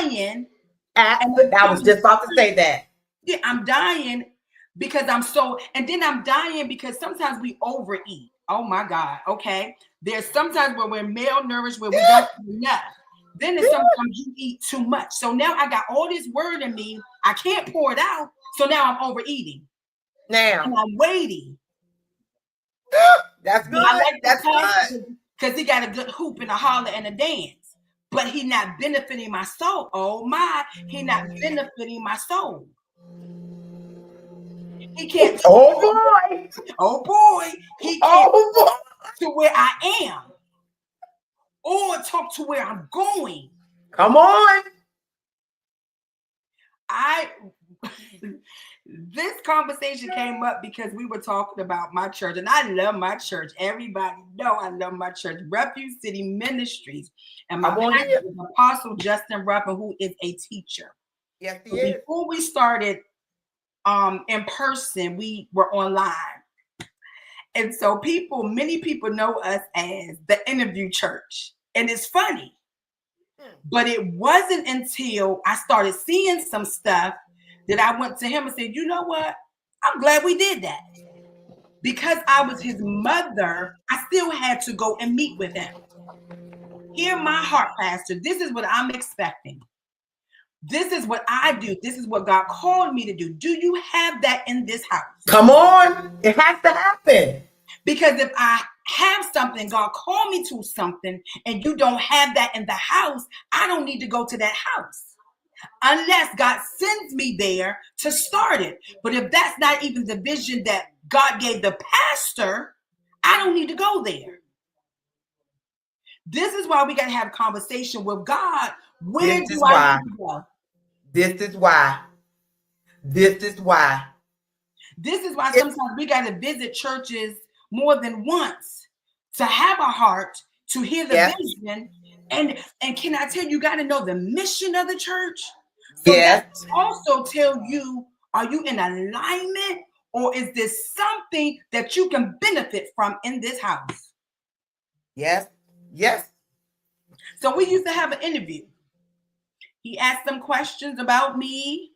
dying. I was just about to say that. Yeah, I'm dying because and then I'm dying because sometimes we overeat. Oh my God. Okay. There's sometimes where we're malnourished, where we don't eat enough. Then there's sometimes you eat too much. So now I got all this word in me. I can't pour it out. So now I'm overeating. Now. And I'm waiting. That's good. I like That's good. Because he got a good hoop and a holler and a dance. But he not benefiting my soul. Oh my. He not benefiting my soul. He can't. Oh boy. Oh boy. He can't to where I am. Or talk to where I'm going. Come on. This conversation came up because we were talking about my church, and I love my church. Everybody know I love my church, Refuge City Ministries, and my pastor is Apostle Justin Ruffin, who is a teacher. Yes, he is. Before we started in person, we were online. And so many people know us as the Interview Church. And it's funny. But it wasn't until I started seeing some stuff that I went to him and said, you know what? I'm glad we did that. Because I was his mother, I still had to go and meet with him. Hear my heart, Pastor. This is what I'm expecting. This is what I do. This is what God called me to do. Do you have that in this house? Come on. It has to happen. Because if I have something, God called me to something, and you don't have that in the house, I don't need to go to that house. Unless God sends me there to start it. But if that's not even the vision that God gave the pastor, I don't need to go there. This is why we got to have a conversation with God. Where do I need to go? This is why. This is why. This is why sometimes we got to visit churches more than once to have a heart to hear the vision. And can I tell you, you got to know the mission of the church. So that also tell you, are you in alignment, or is this something that you can benefit from in this house? Yes. Yes. So we used to have an interview. He asked some questions about me.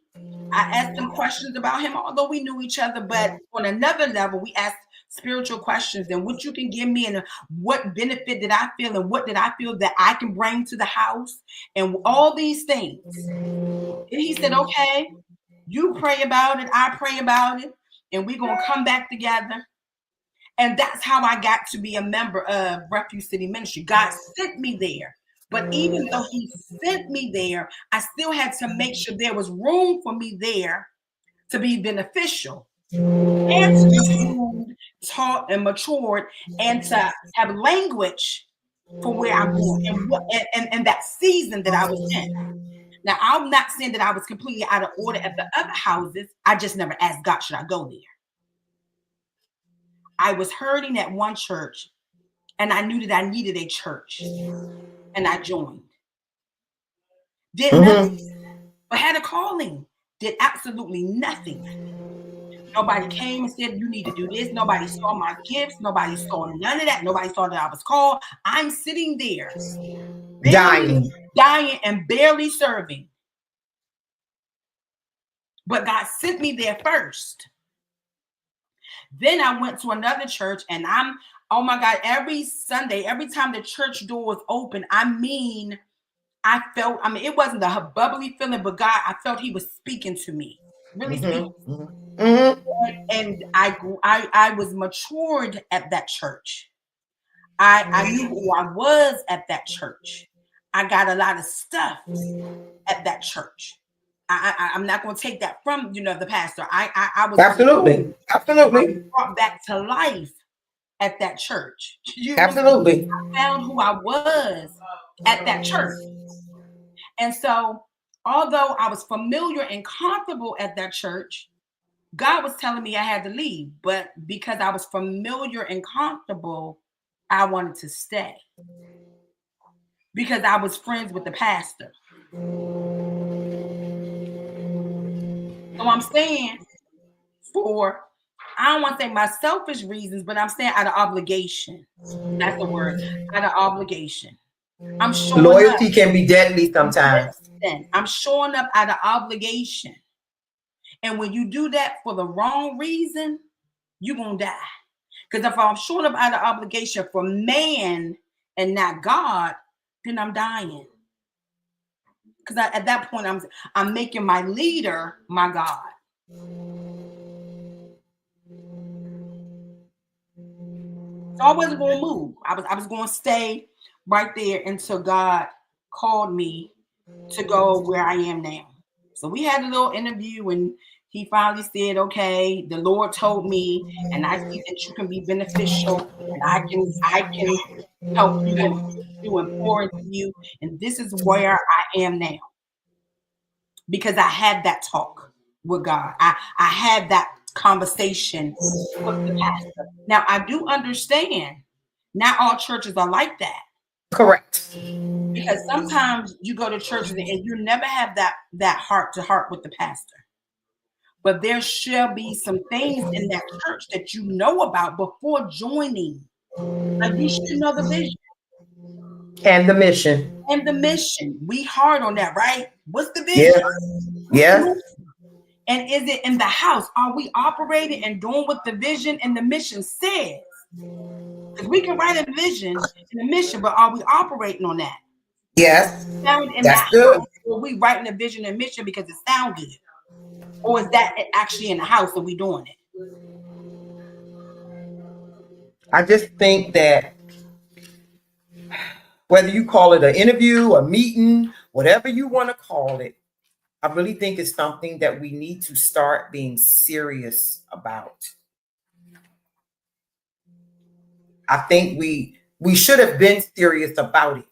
I asked him questions about him, although we knew each other. But on another level, we asked spiritual questions and what you can give me and what benefit did I feel and what did I feel that I can bring to the house and all these things. And he said, okay, you pray about it. I pray about it. And we're going to come back together. And that's how I got to be a member of Refuge City Ministry. God sent me there. But even though he sent me there, I still had to make sure there was room for me there to be beneficial and to be groomed, taught, and matured, and to have language for where I'm going and that season that I was in. Now, I'm not saying that I was completely out of order at the other houses. I just never asked God, should I go there? I was hurting at one church, and I knew that I needed a church. And I joined. Did nothing, but had a calling. Did absolutely nothing. Nobody came and said, you need to do this. Nobody saw my gifts. Nobody saw none of that. Nobody saw that I was called. I'm sitting there, dying and barely serving. But God sent me there first. Then I went to another church, and oh my God, every Sunday, every time the church door was open, I felt, it wasn't a bubbly feeling, but God, I felt he was speaking to me, really speaking. And I was matured at that church. I knew who I was at that church. I got a lot of stuff at that church. I'm not going to take that from, the pastor. I was absolutely brought back to life at that church. Absolutely. I found who I was at that church. And so, although I was familiar and comfortable at that church, God was telling me I had to leave. But because I was familiar and comfortable, I wanted to stay. Because I was friends with the pastor. So I'm saying I don't want to say my selfish reasons, but I'm saying out of obligation. That's the word, out of obligation. I'm showing Loyalty up. can be deadly sometimes. Listen, I'm showing up out of obligation. And when you do that for the wrong reason, you're going to die. Because if I'm showing up out of obligation for man and not God, then I'm dying. Because at that point, I'm making my leader my God. So I wasn't going to move. I was going to stay right there until God called me to go where I am now. So we had a little interview, and he finally said, okay, the Lord told me, and I see that you can be beneficial, and I can help you and you and pour into you. And this is where I am now. Because I had that talk with God. I had that conversation with the pastor. Now I do understand not all churches are like that. Correct. Because sometimes you go to churches and you never have that heart to heart with the pastor. But there shall be some things in that church that you know about before joining. Like you should know the vision And the mission. and the mission. We hard on that, right? What's the Yeah. vision? What's the Yeah. mission? And is it in the house? Are we operating and doing what the vision and the mission says? Because we can write a vision and a mission, but are we operating on that? Yes. Sound in the That's good. house, or we writing a vision and mission because it sounds good? Or is that actually in the house and we doing it? I just think that whether you call it an interview, a meeting, whatever you want to call it, I really think it's something that we need to start being serious about. I think we should have been serious about it.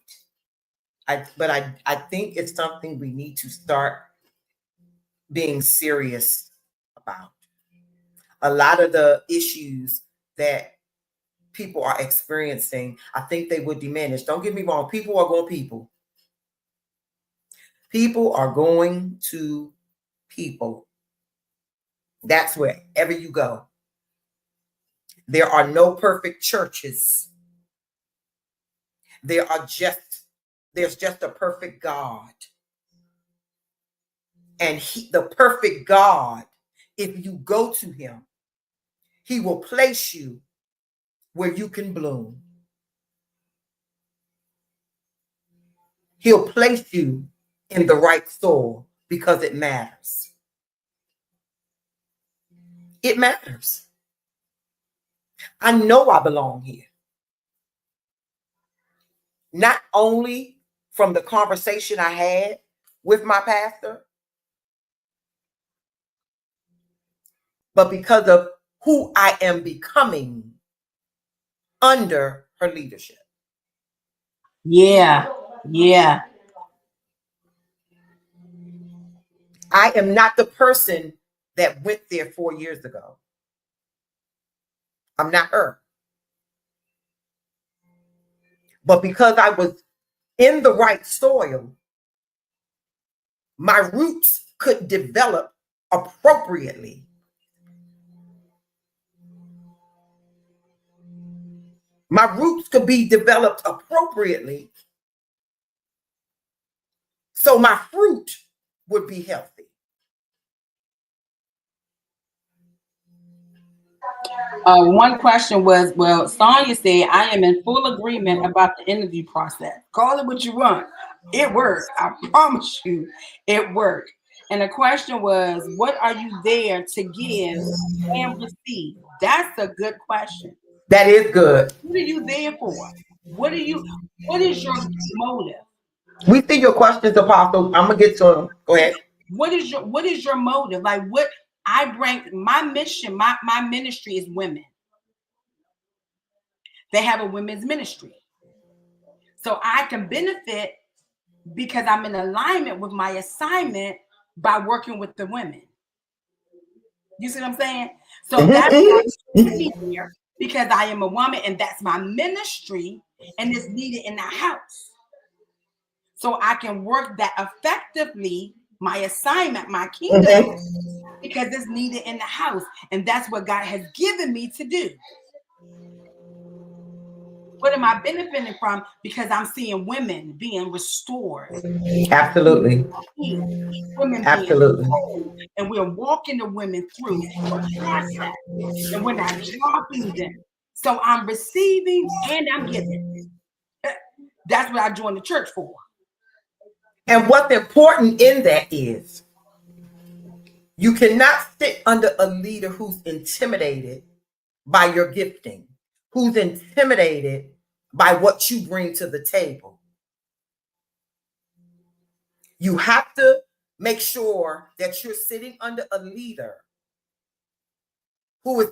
But I think it's something we need to start being serious about. A lot of the issues that people are experiencing, I think they would diminish. Don't get me wrong, people are going people. People are going to people. That's wherever you go. There are no perfect churches. There's just a perfect God. And the perfect God, if you go to him, he will place you where you can bloom. He'll place you in the right soil because it matters. It matters. I know I belong here. Not only from the conversation I had with my pastor, but because of who I am becoming under her leadership. Yeah. Yeah. I am not the person that went there 4 years ago. I'm not her. But because I was in the right soil, my roots could develop appropriately. My roots could be developed appropriately so my fruit would be healthy. One question was, well, Sonia said, I am in full agreement about the interview process. Call it what you want. It worked. I promise you, it worked. And the question was, what are you there to give and receive? That's a good question. That is good. What are you there for? What is your motive? We see your questions, Apostle. I'm gonna get to them. Go ahead. What is your motive? Like what I bring, my mission, my ministry is women. They have a women's ministry. So I can benefit because I'm in alignment with my assignment by working with the women. You see what I'm saying? So that's why I'm here, because I am a woman and that's my ministry and it's needed in the house. So I can work that effectively, my assignment, my kingdom, because it's needed in the house. And that's what God has given me to do. What am I benefiting from? Because I'm seeing women being restored, Absolutely. women being Absolutely. whole, and we're walking the women through a process, and we're not dropping them. So I'm receiving and I'm giving. That's what I joined the church for. And what's important in that is you cannot sit under a leader who's intimidated by your gifting, who's intimidated by what you bring to the table. You have to make sure that you're sitting under a leader who is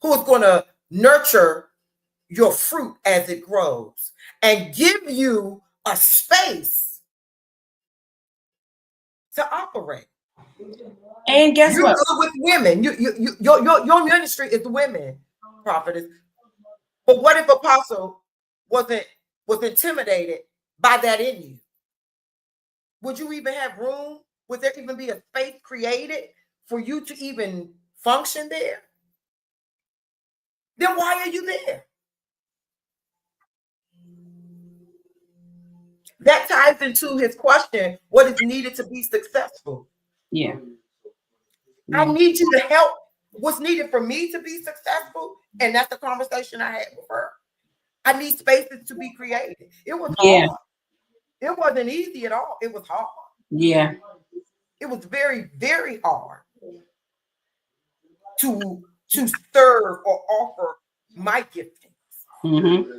going to nurture your fruit as it grows and give you a space to operate. And guess You're what? good with women. Your ministry is women, prophetess. But what if Apostle was intimidated by that in you? Would you even have room? Would there even be a space created for you to even function there? Then why are you there? That ties into his question, what is needed to be successful? Yeah. I need you to help. What's needed for me to be successful? And that's the conversation I had with her. I need spaces to be created. It was hard. It wasn't easy at all. It was hard. Yeah. It was very, very hard to serve or offer my giftings. Mm-hmm.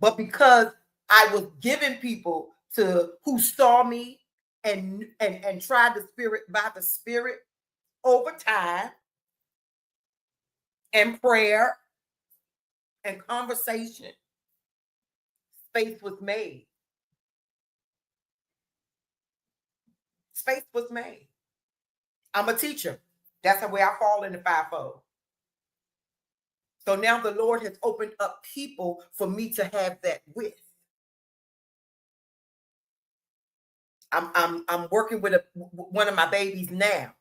But because I was giving people to who saw me and tried the spirit by the spirit over time and prayer and conversation, space was made. Space was made. I'm a teacher. That's the way I fall in the fivefold. So now the Lord has opened up people for me to have that with. I'm working with one of my babies now.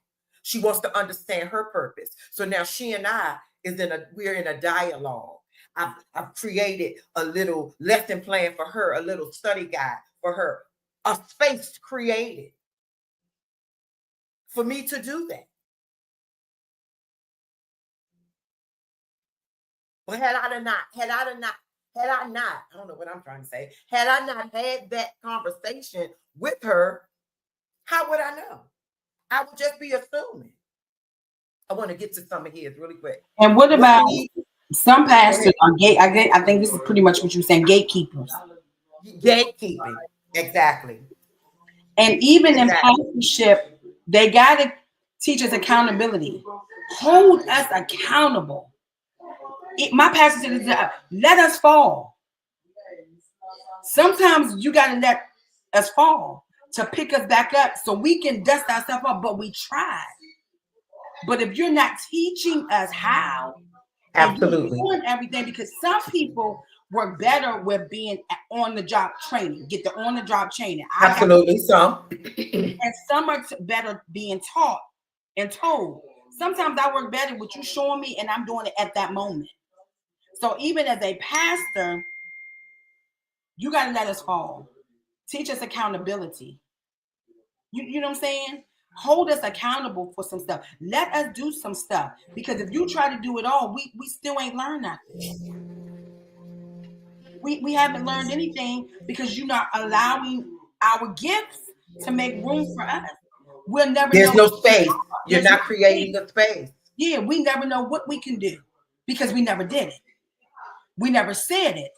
She wants to understand her purpose. So now she and I we're in a dialogue. I've created a little lesson plan for her, a little study guide for her, a space created for me to do that. But had I not, I don't know what I'm trying to say. Had I not had that conversation with her, how would I know? I would just be assuming. I want to get to some of his really quick. And what about some pastors are gate? I think this is pretty much what you're saying, gatekeepers. Gatekeeping, exactly. And even in pastorship, they got to teach us accountability. Hold us accountable. My pastor said, let us fall. Sometimes you got to let us fall to pick us back up so we can dust ourselves up, but we tried. But if you're not teaching us how, absolutely, and you're doing everything, because some people work better with being on the job training, get the on the job training. Absolutely, some. And some are better being taught and told. Sometimes I work better with you showing me, and I'm doing it at that moment. So even as a pastor, you got to let us fall. Teach us accountability. You know what I'm saying? Hold us accountable for some stuff. Let us do some stuff. Because if you try to do it all, we still ain't learned nothing. We haven't learned anything because you're not allowing our gifts to make room for us. We'll never There's know. No space. You're not creating a space. Yeah, we never know what we can do because we never did it. We never said it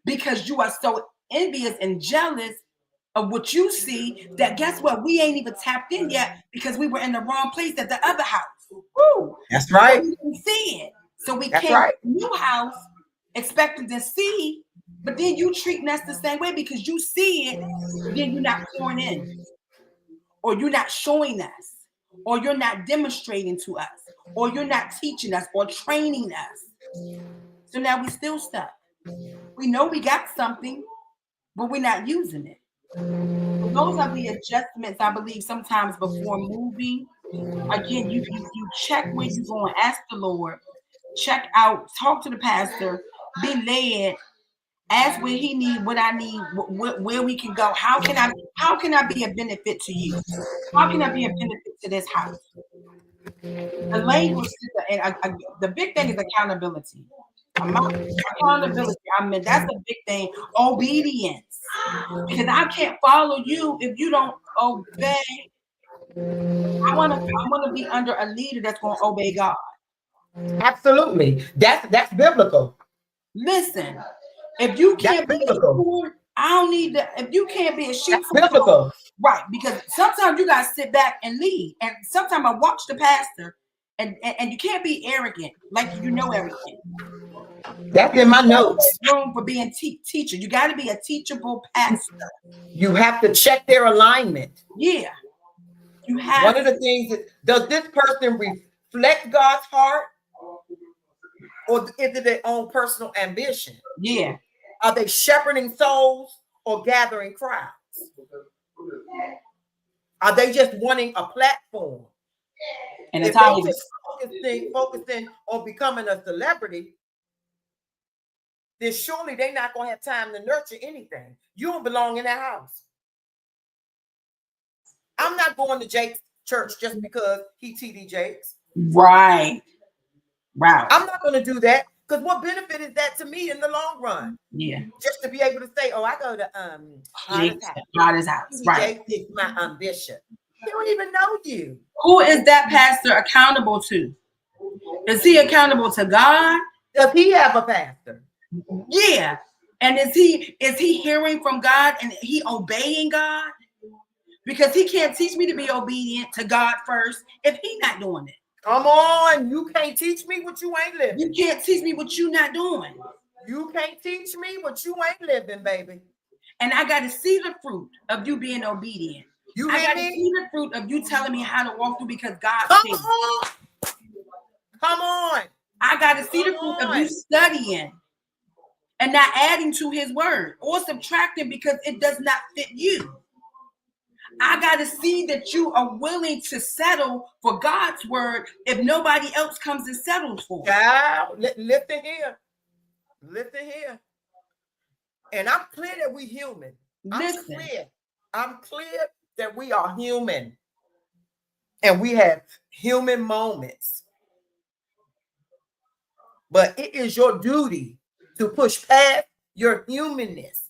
because you are so envious and jealous of what you see that guess what? We ain't even tapped in yet because we were in the wrong place at the other house. Woo. That's right. So we didn't see it. So we That's came right. to the new house expecting to see, but then you treating us the same way because you see it, but then you're not pouring in, or you're not showing us, or you're not demonstrating to us, or you're not teaching us or training us. So now we still stuck. We know we got something, but we're not using it. So those are the adjustments, I believe, sometimes before moving Again, you check where you're going, ask the Lord, check out, talk to the pastor, be led, ask what he need, what I need, where we can go. How can I be a benefit to you? How can I be a benefit to this house? The language, the big thing is accountability. Accountability. I mean, that's a big thing. Obedience, because I can't follow you if you don't obey. I want to be under a leader that's going to obey God. Absolutely. That's biblical. Listen, if you That's can't be a biblical. steward, I don't need to. If you can't be a sheep That's for the fold, biblical. right? Because sometimes you gotta sit back and lead, and sometimes I watch the pastor, and you can't be arrogant like you know everything. That's in my notes. Room for being teacher. You got to be a teachable pastor. You have to check their alignment. Yeah, you have. One of the things is, does this person reflect God's heart, or is it their own personal ambition? Yeah. Are they shepherding souls or gathering crowds? Are they just wanting a platform? And if they just focusing on becoming a celebrity, then surely they're not going to have time to nurture anything. You don't belong in that house. I'm not going to Jake's church just because he TD Jakes. Right. I'm not going to do that, because what benefit is that to me in the long run? Yeah. Just to be able to say, oh, I go to Potter's house. Right. Jakes is my bishop. He don't even know you. Who is that pastor accountable to? Is he accountable to God? Does he have a pastor? Yeah. And is he hearing from God and he obeying God? Because he can't teach me to be obedient to God first if he's not doing it. Come on, you can't teach me what you ain't living. You can't teach me what you're not doing. You can't teach me what you ain't living, baby. And I got to see the fruit of you being obedient. I got to see the fruit of you telling me how to walk through because God said. Come on. I got to see the fruit of you studying and not adding to his word or subtracting because it does not fit you. I got to see that you are willing to settle for God's word if nobody else comes and settles for it. Child, listen here. Listen here. And I'm clear that we're human. I'm clear that we are human. And we have human moments. But it is your duty to push past your humanness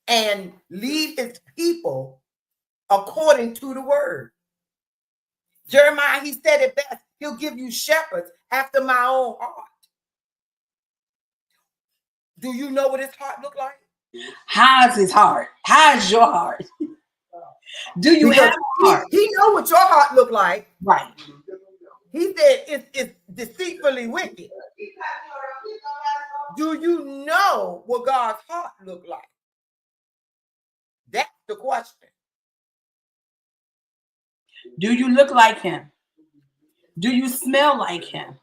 and lead its people according to the word. Jeremiah, he said it best. He'll give you shepherds after my own heart. Do you know what his heart look like? How's his heart? How's your heart? Do you have a heart? He know what your heart look like. Right. He said it's deceitfully wicked. Do you know what God's heart look like? That's the question. Do you look like him? Do you smell like him?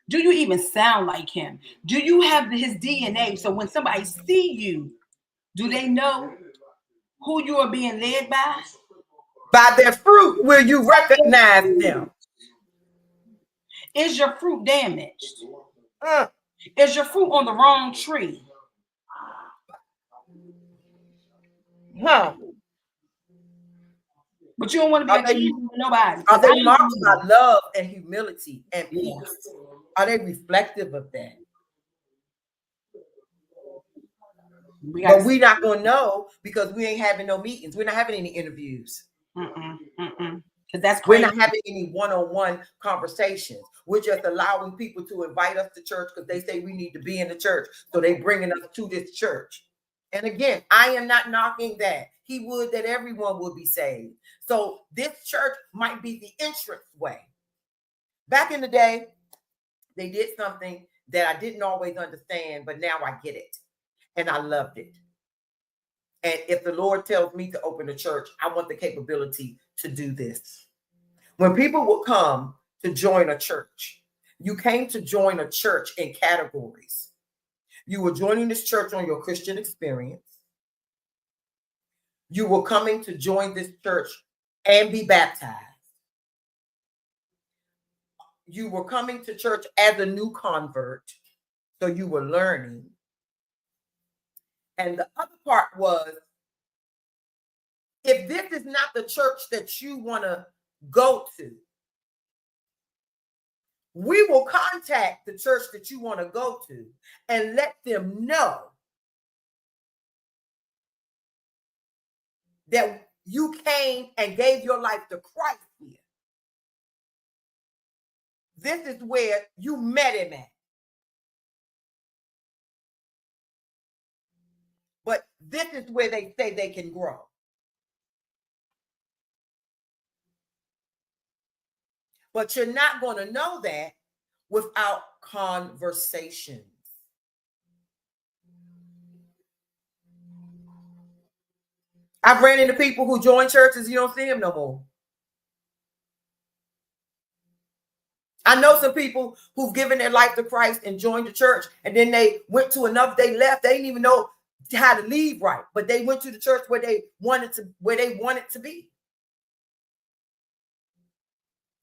Do you even sound like him? Do you have his DNA? So when somebody see you, do they know who you are being led by? By their fruit will you recognize them. Is your fruit damaged? Is your fruit on the wrong tree? But you don't want to be accused with nobody. Are they marked by love and humility and peace? Are they reflective of that? But we're not going to know because we ain't having no meetings. We're not having any interviews. Because that's crazy. We're not having any one-on-one conversations. We're just allowing people to invite us to church because they say we need to be in the church. So they bringing us to this church. And again, I am not knocking that. He would that everyone would be saved. So this church might be the entrance way. Back in the day, they did something that I didn't always understand, but now I get it. And I loved it. And if the Lord tells me to open a church, I want the capability to do this. When people will come to join a church, you came to join a church in categories. You were joining this church on your Christian experience. You were coming to join this church and be baptized. You were coming to church as a new convert, so you were learning. And the other part was, if this is not the church that you want to go to, we will contact the church that you want to go to and let them know that you came and gave your life to Christ here. This is where you met him at. But this is where they say they can grow. But you're not going to know that without conversations. I've ran into people who join churches, you don't see them no more. I know some people who've given their life to Christ and joined the church, and then they went to another, they left. They didn't even know how to leave right, but they went to the church where they wanted to be.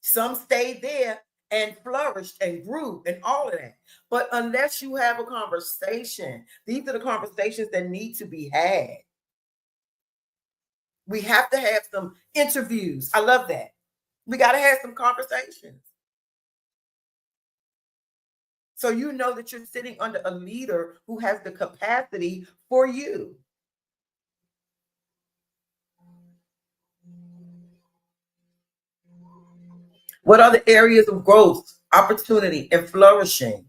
Some stayed there and flourished and grew and all of that. But unless you have a conversation, these are the conversations that need to be had. We have to have some interviews. I love that. We got to have some conversations. So you know that you're sitting under a leader who has the capacity for you. What are the areas of growth, opportunity, and flourishing?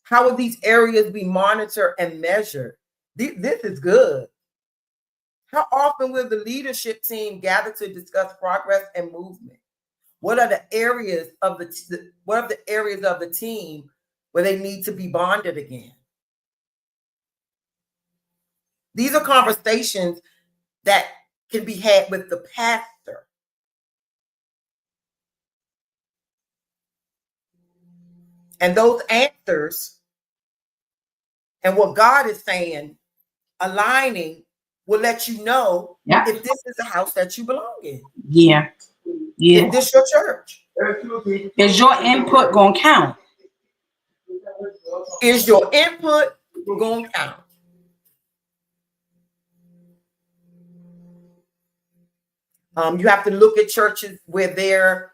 How will these areas be monitored and measured? This is good. How often will the leadership team gather to discuss progress and movement? What are the areas of the team where they need to be bonded again? These are conversations that can be had with the pastor. And those answers and what God is saying, aligning, will let you know if this is a house that you belong in. Yeah. Is this your church? Is your input going to count? Is your input going to count? You have to look at churches where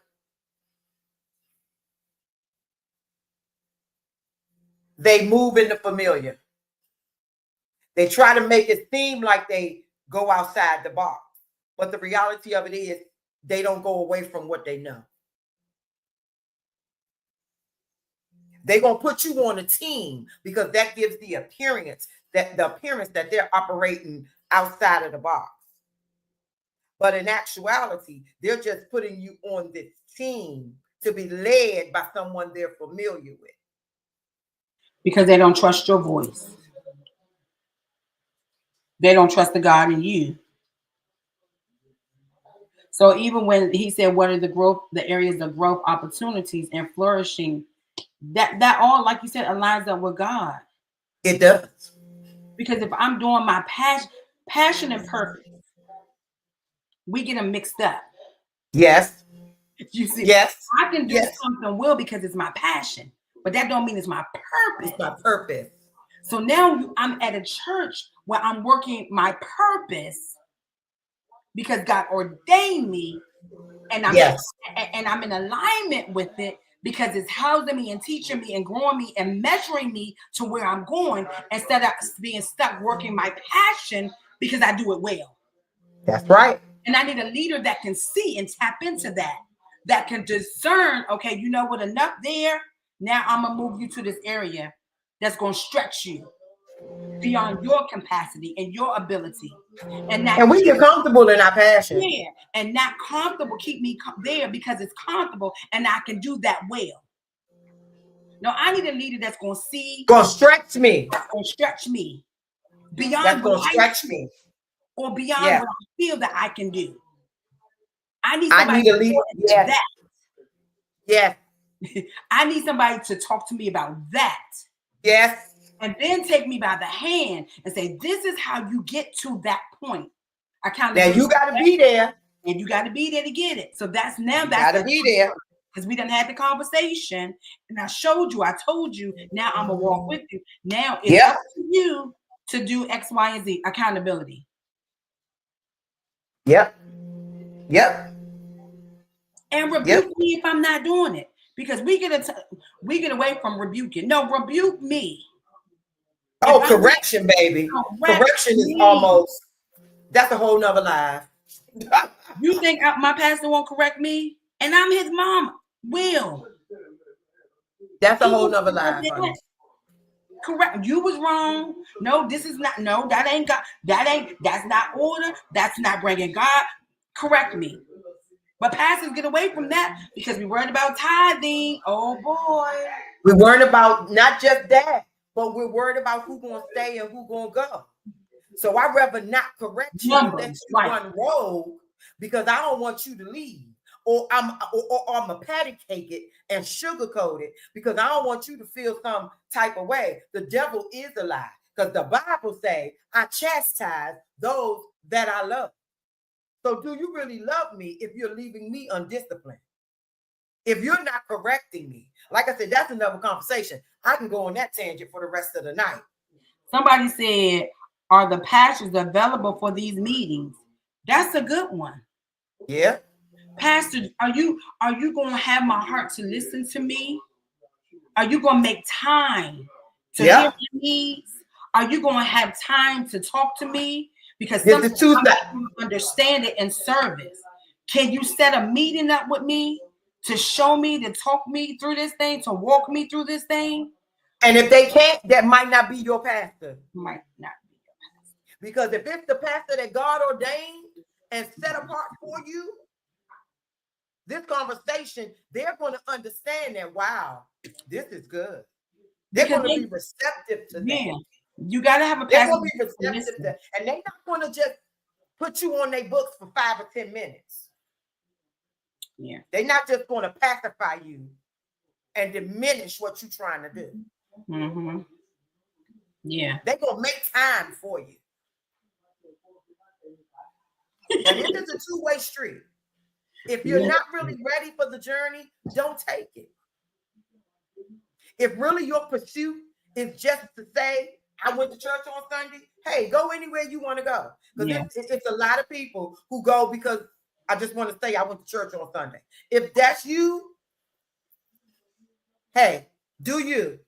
they move in the familiar. They try to make it seem like they go outside the box. But the reality of it is they don't go away from what they know. They're going to put you on a team because that gives the appearance that they're operating outside of the box. But in actuality, they're just putting you on this team to be led by someone they're familiar with. Because they don't trust your voice. They don't trust the God in you. So even when he said, what are the areas of growth, opportunities, and flourishing, that all, like you said, aligns up with God. It does. Because if I'm doing my passion and purpose, we get them mixed up. Yes. You see, yes. I can do something well because it's my passion, but that don't mean it's my purpose. It's my purpose. So now I'm at a church where I'm working my purpose because God ordained me, and I'm in alignment with it because it's housing me and teaching me and growing me and measuring me to where I'm going instead of being stuck working my passion because I do it well. That's right. And I need a leader that can see and tap into that can discern, okay, you know what, enough there. Now I'm going to move you to this area that's going to stretch you beyond your capacity and your ability. And we get comfortable in our passion. Yeah, and not comfortable keep me there because it's comfortable and I can do that well. No, I need a leader that's going to see. Going to stretch me. That's going to stretch me. Beyond that's going to stretch me. Or beyond what I feel that I can do. I need a leader. That. Yes. I need somebody to talk to me about that. Yes. And then take me by the hand and say, this is how you get to that point. Accountability. Now you got to be there. And you got to be there to get it. So that's You got to be there. Because we done had the conversation and I showed you, I told you, now I'm going to walk with you. Now it's up to you to do X, Y, and Z. Accountability. Yep. Yep. And rebuke me if I'm not doing it. Because we get away from rebuking. No, rebuke me. Oh, correction, baby. Correction is almost, that's a whole nother life. You think my pastor won't correct me? And I'm his mama. Will. That's a whole nother life. Correct. You was wrong. No, this is not. No, that ain't God. That's not order. That's not bringing God. Correct me. But pastors get away from that because we worried about tithing. Oh boy. We're worried about not just that, but we're worried about who's going to stay and who's going to go. So I'd rather not correct you and let you run rogue because I don't want you to leave. Or I'm a patty cake it and sugarcoat it because I don't want you to feel some type of way. The devil is a lie because the Bible says I chastise those that I love. So do you really love me if you're leaving me undisciplined? If you're not correcting me? Like I said, that's another conversation. I can go on that tangent for the rest of the night. Somebody said, are the pastors available for these meetings? That's a good one. Yeah. Pastor, are you going to have my heart to listen to me? Are you going to make time to hear my needs? Are you going to have time to talk to me? Because sometimes I don't understand it in service. Can you set a meeting up with me to show me, to talk me through this thing, to walk me through this thing? And if they can't, that might not be your pastor. Might not be your pastor. Because if it's the pastor that God ordained and set apart for you, this conversation, they're going to understand that, wow, this is good. They're going to be receptive to that. You got to have a pastor. They're going to be receptive to that. And they're not going to just put you on their books for 5 or 10 minutes. Yeah. They're not just going to pacify you and diminish what you're trying to do. Mm-hmm. Yeah. They're going to make time for you. And this is a two-way street. If you're not really ready for the journey, don't take it. If really your pursuit is just to say, I went to church on Sunday, hey, go anywhere you want to go. Because it's a lot of people who go because I just want to say I went to church on Sunday. If that's you, hey, do you.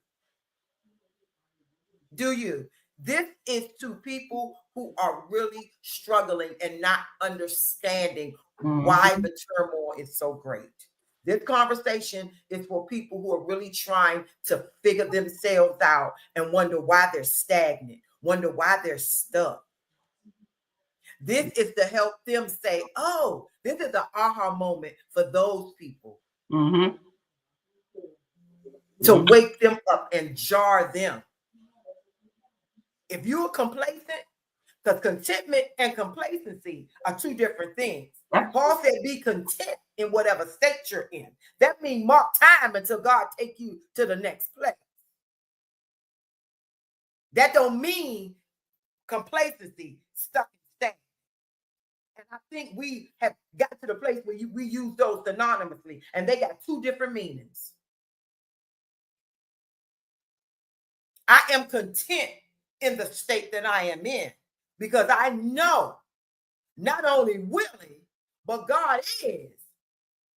Do you. This is to people who are really struggling and not understanding why the turmoil is so great. This conversation is for people who are really trying to figure themselves out and wonder why they're stagnant, wonder why they're stuck. This is to help them say, oh, this is an aha moment for those people. Mm-hmm. To wake them up and jar them. If you're complacent, because contentment and complacency are two different things. Paul said, be content in whatever state you're in. That means mark time until God take you to the next place. That don't mean complacency, stuck and stagnant. And I think we have got to the place where we use those synonymously, and they got two different meanings. I am content in the state that I am in because I know not only will he, but God is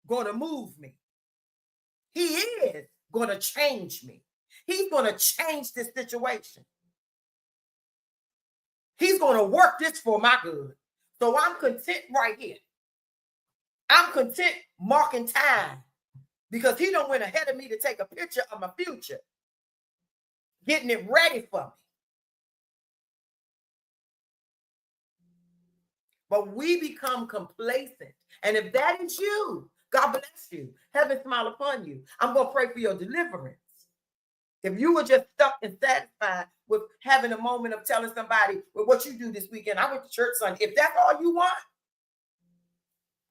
going to move me. He is going to change me. He's going to change this situation. He's going to work this for my good. So I'm content right here. I'm content marking time because he done went ahead of me to take a picture of my future, getting it ready for me. But we become complacent. And if that is you, God bless you. Heaven smile upon you. I'm going to pray for your deliverance. If you were just stuck and satisfied with having a moment of telling somebody, well, what you do this weekend, I went to church Sunday. If that's all you want,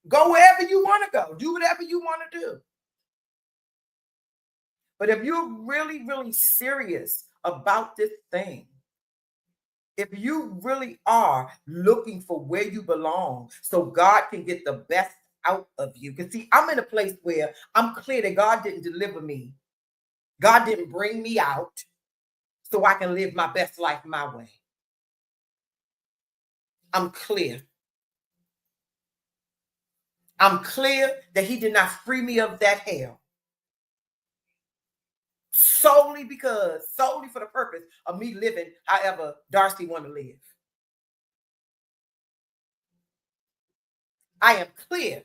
go wherever you want to go. Do whatever you want to do. But if you're really, really serious about this thing, If you really are looking for where you belong so God can get the best out of you. Because see, I'm in a place where I'm clear that God didn't deliver me. God didn't bring me out so I can live my best life my way. I'm clear. I'm clear that he did not free me of that hell solely for the purpose of me living however Darcy want to live. I am clear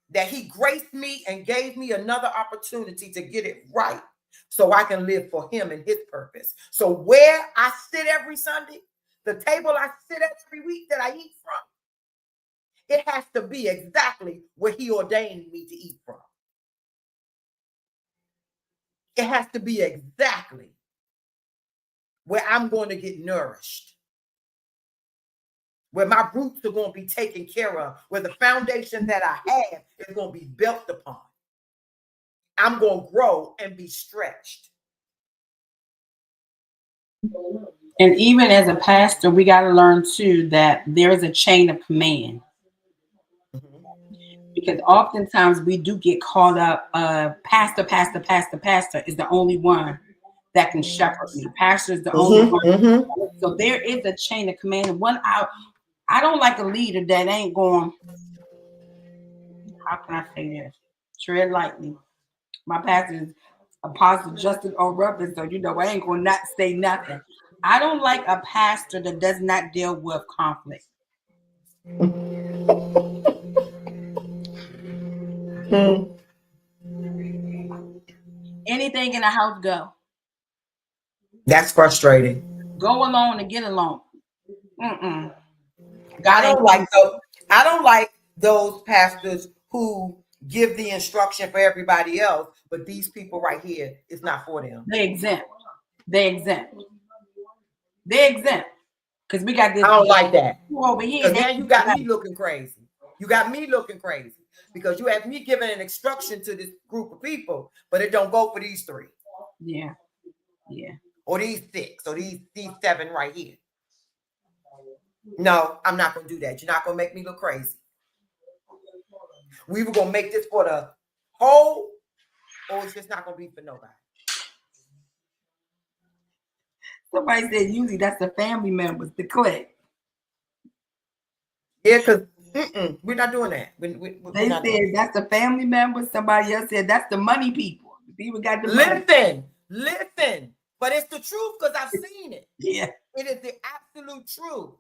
that he graced me and gave me another opportunity to get it right so I can live for him and his purpose. So where I sit every Sunday, the table I sit at every week that I eat from, it has to be exactly where he ordained me to eat from. It has to be exactly where I'm going to get nourished, where my roots are going to be taken care of, where the foundation that I have is going to be built upon. I'm going to grow and be stretched. And even as a pastor, we got to learn too that there is a chain of command. Because oftentimes we do get caught up, pastor is the only one that can shepherd me. Pastor is the only one. So there is a chain of command. And one out, I don't like a leader that ain't going, how can I say this? Tread lightly. My pastor is Apostle Justin O'Ruffin, so you know I ain't gonna not say nothing. I don't like a pastor that does not deal with conflict. Anything in the house, go. That's frustrating. Go along and get along. I don't like those pastors who give the instruction for everybody else, but these people right here, it's not for them. They exempt. Because we got this. I don't like that. Over here. Because now you got me looking crazy. Because you have me giving an instruction to this group of people, but it don't go for these 3. Yeah. Or these 6, or these 7 right here. No, I'm not going to do that. You're not going to make me look crazy. We were going to make this for the whole, or it's just not going to be for nobody. Somebody said usually that's the family members, the clique. Yeah, because we're not doing that. They said that's the family members. Somebody else said that's the money people. People got the money. Listen. But it's the truth because I've seen it. Yeah. It is the absolute truth.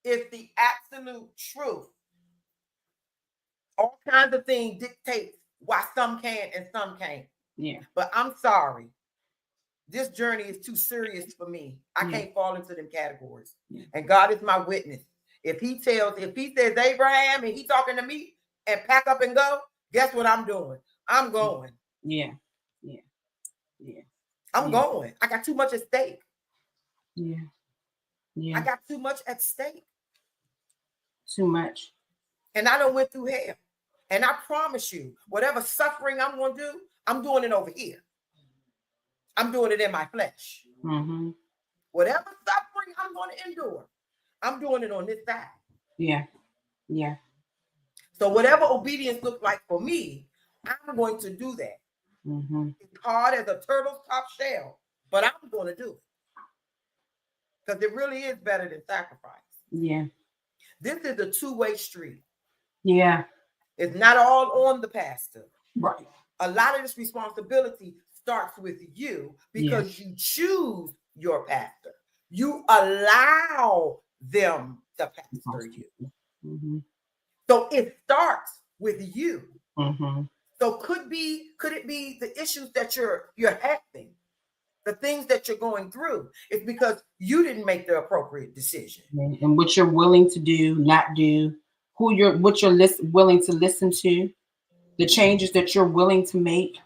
It's the absolute truth. All kinds of things dictate why some can and some can't. Yeah. But I'm sorry. This journey is too serious for me. I can't fall into them categories. Yeah. And God is my witness. If he says Abraham and he talking to me and pack up and go, guess what I'm doing? I'm going. Yeah. I'm going. I got too much at stake. Yeah. I got too much at stake. Too much. And I done went through hell. And I promise you, whatever suffering I'm going to do, I'm doing it over here. I'm doing it in my flesh. Mm-hmm. Whatever suffering I'm going to endure, I'm doing it on this side. Yeah. So whatever obedience looks like for me, I'm going to do that. Mm-hmm. It's hard as a turtle's top shell, but I'm going to do it. Because it really is better than sacrifice. Yeah. This is a two-way street. Yeah. It's not all on the pastor. Right. A lot of this responsibility starts with you because you choose your pastor. You allow them to pastor you. Mm-hmm. So it starts with you. Mm-hmm. So could it be the issues that you're having, the things that you're going through? It's because you didn't make the appropriate decision. And what you're willing to do, not do, what you're willing to listen to, the changes that you're willing to make,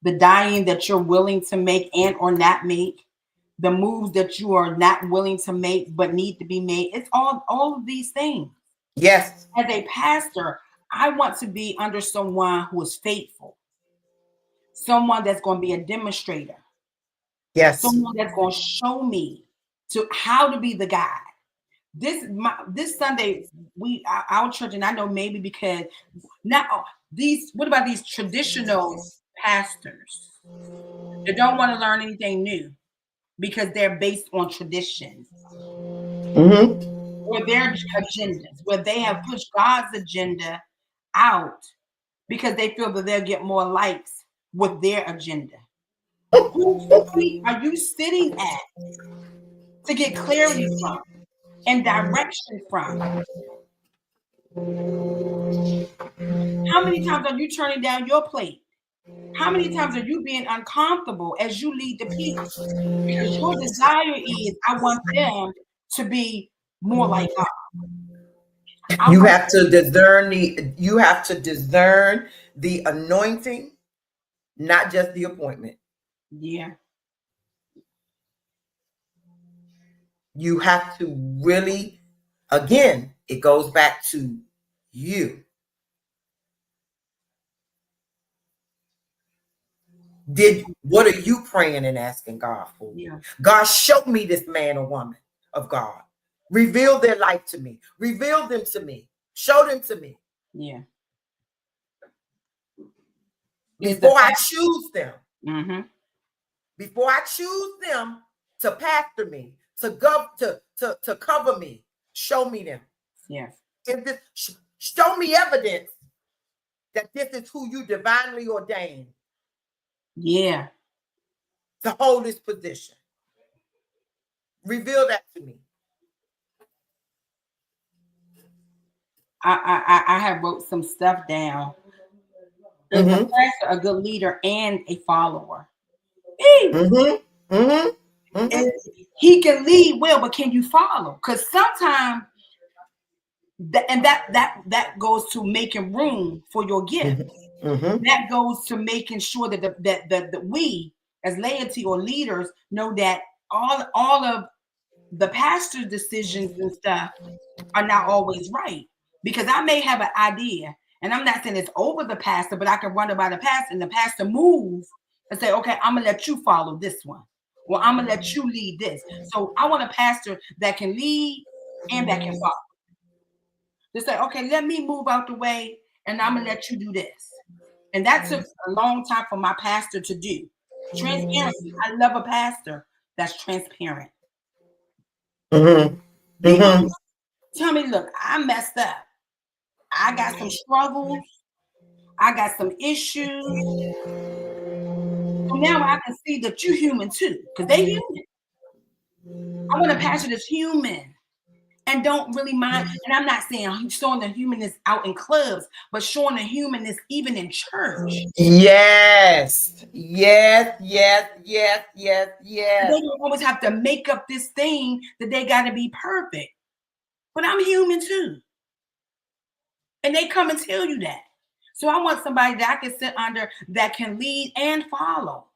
the dying that you're willing to make and or not make, the moves that you are not willing to make but need to be made. It's all of these things. Yes. As a pastor, I want to be under someone who is faithful, someone that's going to be a demonstrator, Yes. Someone that's going to show me to how to be the guide. This Sunday, our church, and I know maybe because now what about these traditional pastors that don't want to learn anything new because they're based on tradition or their agendas, where they have pushed God's agenda out because they feel that they'll get more likes with their agenda. Whose feet are you sitting at to get clarity from and direction from? How many times are you turning down your plate? How many times are you being uncomfortable as you lead the people? Because your desire is, I want them to be more like God. I You want, have to discern the anointing, not just the appointment. yeah, You have to really, again, it goes back to you. What are you praying and asking God for? yeah, God, show me this man or woman of God. Reveal their life to me. Reveal them to me. Show them to me. yeah. It's the Before I fact. choose them. Mm-hmm. Before I choose them to pastor me, to cover me, show me them. Yes. Show me evidence that this is who you divinely ordained Yeah. to hold this position. Reveal that to me. I have wrote some stuff down. Is a pastor a good leader and a follower? And he can lead well, but can you follow? Because sometimes that goes to making room for your gift. That goes to making sure that that we as laity or leaders know that all of the pastor's decisions and stuff are not always right. Because I may have an idea, and I'm not saying it's over the pastor, but I can run it by the pastor, and the pastor move and say, okay, I'm gonna let you follow this one, or I'm gonna let you lead this. So I want a pastor that can lead and that can follow. To say, okay, let me move out the way, and I'm gonna let you do this. And that took a long time for my pastor to do. Transparency. I love a pastor that's transparent. Be honest. Tell me, look, I messed up. I got some struggles. I got some issues. So now I can see that you're human too, because they human. I want a pastor that's human and don't really mind. And I'm not saying showing the humanness out in clubs, but showing the humanness even in church. Yes. Yes. Yes. Yes. Yes. They Yes. don't always have to make up this thing that they got to be perfect. But I'm human too. And they come and tell you that. So I want somebody that I can sit under that can lead and follow.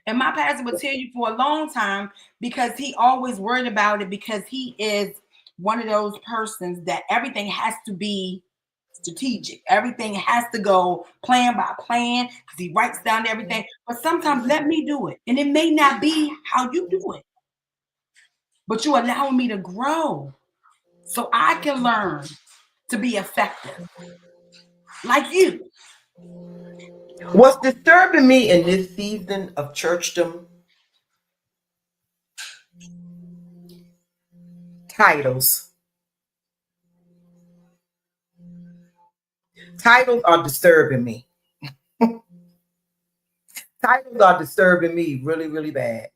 And my pastor would tell you for a long time because he always worried about it because he is one of those persons that everything has to be strategic. Everything has to go plan by plan because he writes down everything. But sometimes let me do it. And it may not be how you do it. But you allowing me to grow so I can learn to be effective. Like you. What's disturbing me in this season of churchdom, titles. Titles are disturbing me. Titles are disturbing me really, really bad.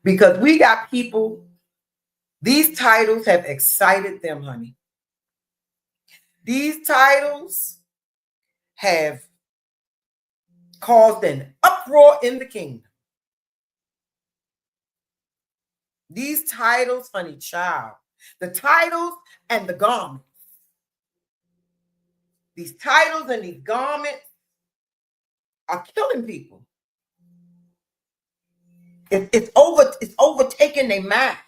Because we got people, these titles have excited them, honey. These titles have caused an uproar in the kingdom. These titles, honey child, the titles and the garments. These titles and these garments are killing people. It's overtaking their mind.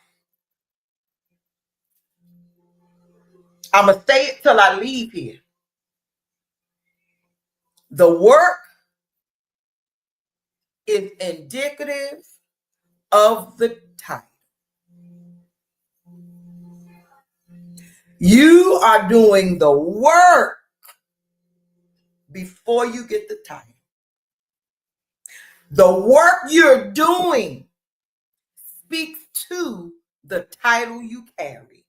I'm going to say it till I leave here. The work is indicative of the title. You are doing the work before you get the title. The work you're doing speaks to the title you carry.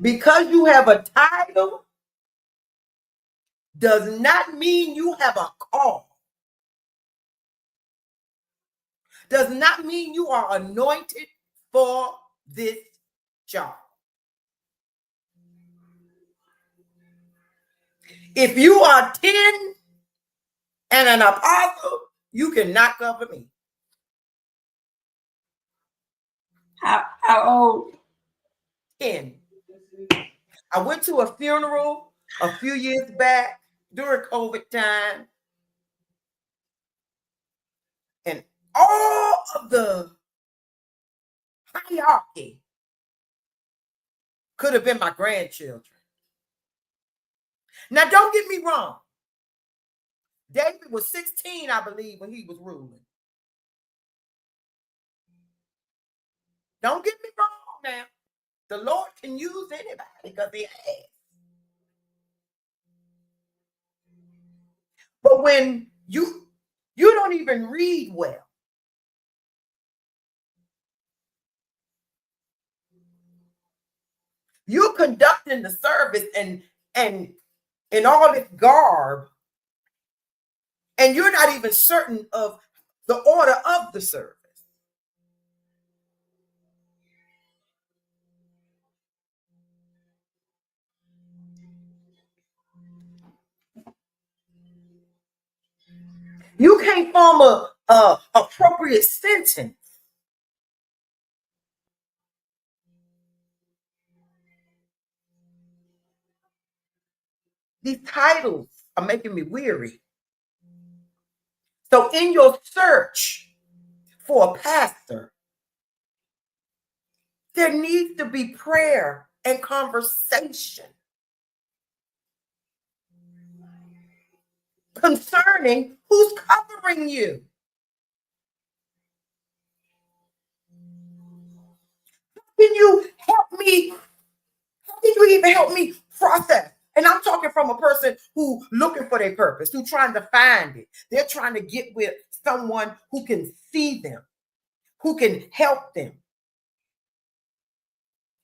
Because you have a title does not mean you have a call. Does not mean you are anointed for this job. If you are 10 and an apostle, you cannot cover me. How old? 10. I went to a funeral a few years back during COVID time, and all of the hierarchy could have been my grandchildren. Now, don't get me wrong. David was 16, I believe, when he was ruling. Don't get me wrong now. The Lord can use anybody because he has. But when you don't even read well, you're conducting the service and in all its garb, and you're not even certain of the order of the service. You can't form a appropriate sentence. These titles are making me weary. So in your search for a pastor, there needs to be prayer and conversation concerning who's covering you. Can you help me? How can you even help me process? And I'm talking from a person who looking for their purpose, who trying to find it. They're trying to get with someone who can see them, who can help them.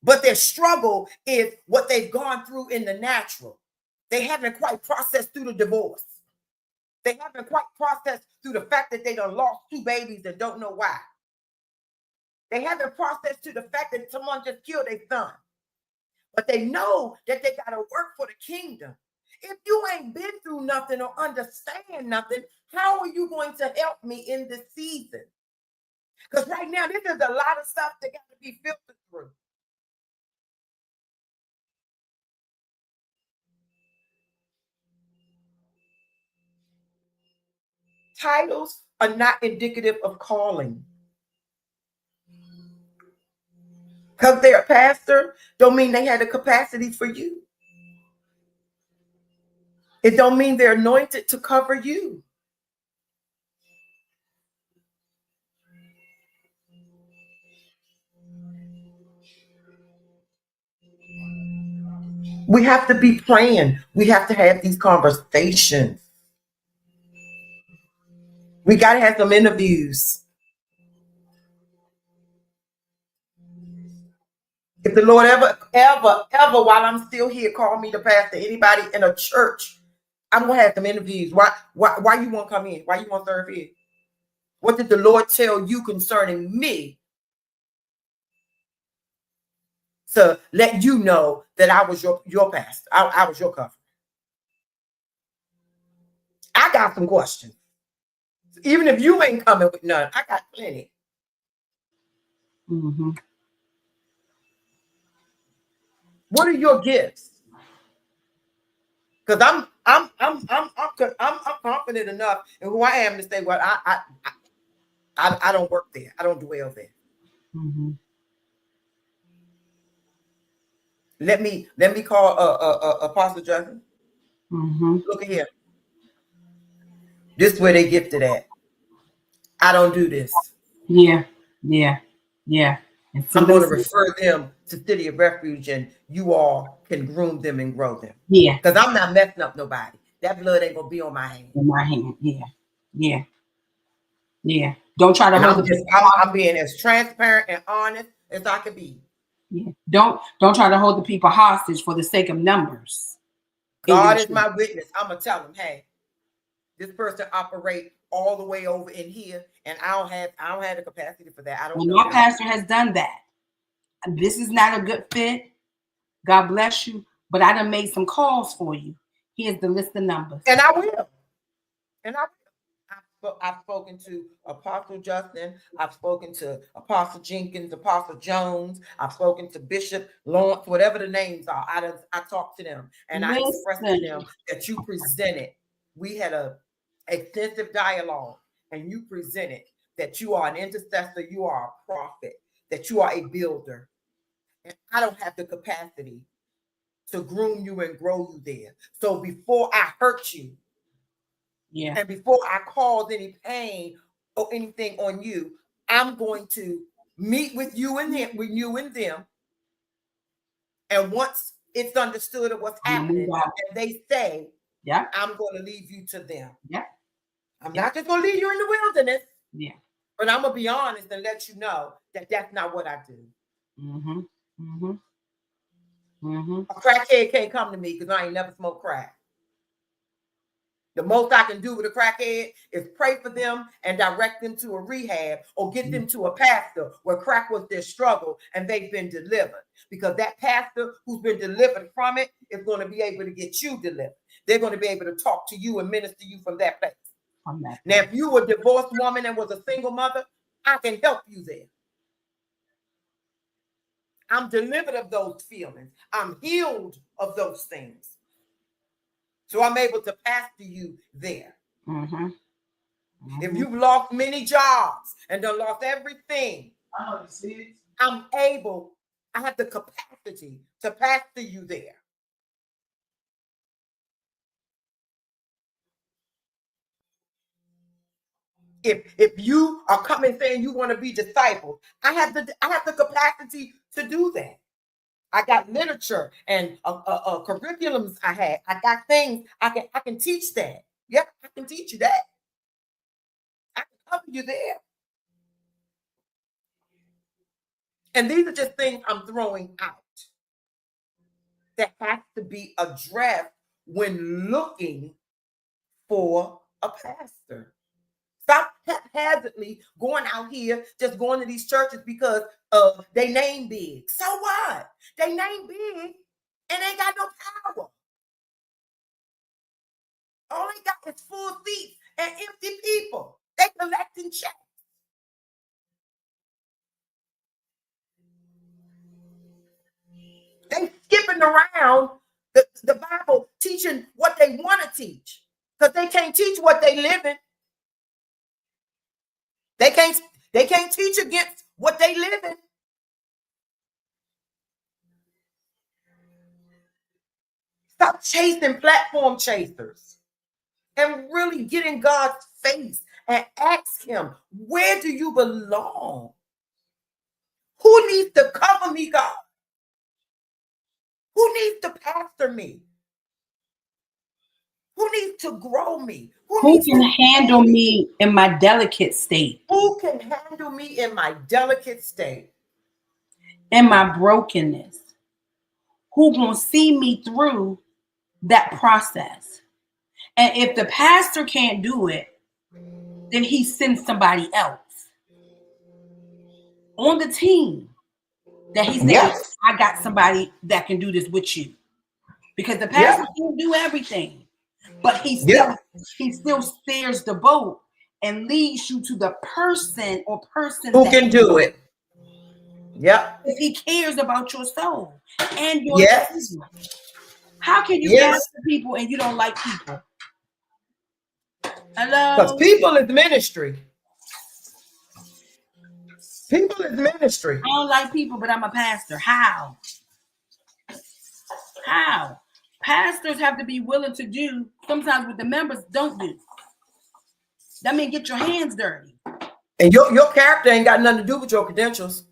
But their struggle is what they've gone through in the natural. They haven't quite processed through the divorce. They haven't quite processed through the fact that they done lost 2 babies and don't know why. They haven't processed to the fact that someone just killed their son. But they know that they got to work for the kingdom. If you ain't been through nothing or understand nothing, how are you going to help me in this season? Because right now, this is a lot of stuff that got to be filtered through. Titles are not indicative of calling. Because they're a pastor don't mean they had the capacity for you. It don't mean they're anointed to cover you. We have to be praying. We have to have these conversations. We got to have some interviews. If the Lord ever, while I'm still here, call me to pastor anybody in a church, I'm gonna have some interviews. Why you want to come in? Why you want to serve here? What did the Lord tell you concerning me to let you know that I was your pastor? I was your covering. I got some questions. Even if you ain't coming with none, I got plenty. Mm-hmm. What are your gifts? Because I'm confident enough in who I am to say, well, I don't work there. I don't dwell there. Mm-hmm. Let me call Apostle Justin. Mm-hmm. Look at here. This is where they gifted at. I don't do this. Yeah. Yeah. Yeah. And so I'm going to listen, refer them to City of Refuge, and you all can groom them and grow them. yeah, Because I'm not messing up nobody. That blood ain't going to be on my hand. in my hand. Yeah. Yeah. Yeah. Don't try to And hold I'm the just, people I'm hostage. being as transparent and honest as I can be. Yeah. Don't try to hold the people hostage for the sake of numbers in your God is church. my witness. I'm going to tell them, hey, this person operate all the way over in here, and I don't have the capacity for that. I don't And know my this. pastor has done that. This is not a good fit. God bless you. But I done made some calls for you. Here's the list of numbers. And I will. And I will. I've spoken to Apostle Justin. I've spoken to Apostle Jenkins, Apostle Jones. I've spoken to Bishop Lawrence, whatever the names are. I talked to them and I expressed to Listen. them that you presented. We had a extensive dialogue, and you presented that you are an intercessor, you are a prophet, that you are a builder. And I don't have the capacity to groom you and grow you there. So before I hurt you, Yeah. and before I cause any pain or anything on you, I'm going to meet with you and them. And once it's understood of what's happening, and they say, yeah, I'm going to leave you to them. Yeah. I'm not just going to leave you in the wilderness. Yeah. But I'm going to be honest and let you know that that's not what I do. Mm-hmm. Mm-hmm. Mm-hmm. A crackhead can't come to me because I ain't never smoked crack. The most I can do with a crackhead is pray for them and direct them to a rehab or get them to a pastor where crack was their struggle and they've been delivered. Because that pastor who's been delivered from it is going to be able to get you delivered. They're going to be able to talk to you and minister you from that place. Now, if you were a divorced woman and was a single mother, I can help you there. I'm delivered of those feelings. I'm healed of those things. So I'm able to pastor you there. Mm-hmm. If you've lost many jobs and done lost everything, I'm able, I have the capacity to pastor you there. If you are coming saying you want to be discipled, I have the capacity to do that. I got literature and curriculums. I got things I can teach that. Yeah, I can teach you that. I can help you there. And these are just things I'm throwing out that has to be addressed when looking for a pastor. Stop haphazardly going out here, just going to these churches because they name big. So what? They name big and they got no power. All they got is full seats and empty people. They collecting checks. They skipping around the Bible teaching what they want to teach because they can't teach what they live in. They can't teach against what they live in. Stop chasing platform chasers and really get in God's face and ask him, where do you belong? Who needs to cover me, God? Who needs to pastor me? Who needs to grow me? Who can handle me in my delicate state? Who can handle me in my delicate state? In my brokenness? Who gonna see me through that process? And if the pastor can't do it, then he sends somebody else on the team that he says, Yes. I got somebody that can do this with you. Because the pastor can't do everything, but he still steers the boat and leads you to the person or persons Who that can do it? Yep. if he cares about your soul and your Yes. children. How can you Yes. pastor people and you don't like people? Because Hello? people is ministry. People is ministry. I don't like people, but I'm a pastor. How? How? Pastors have to be willing to do sometimes what the members don't do. That means get your hands dirty. And your character ain't got nothing to do with your credentials.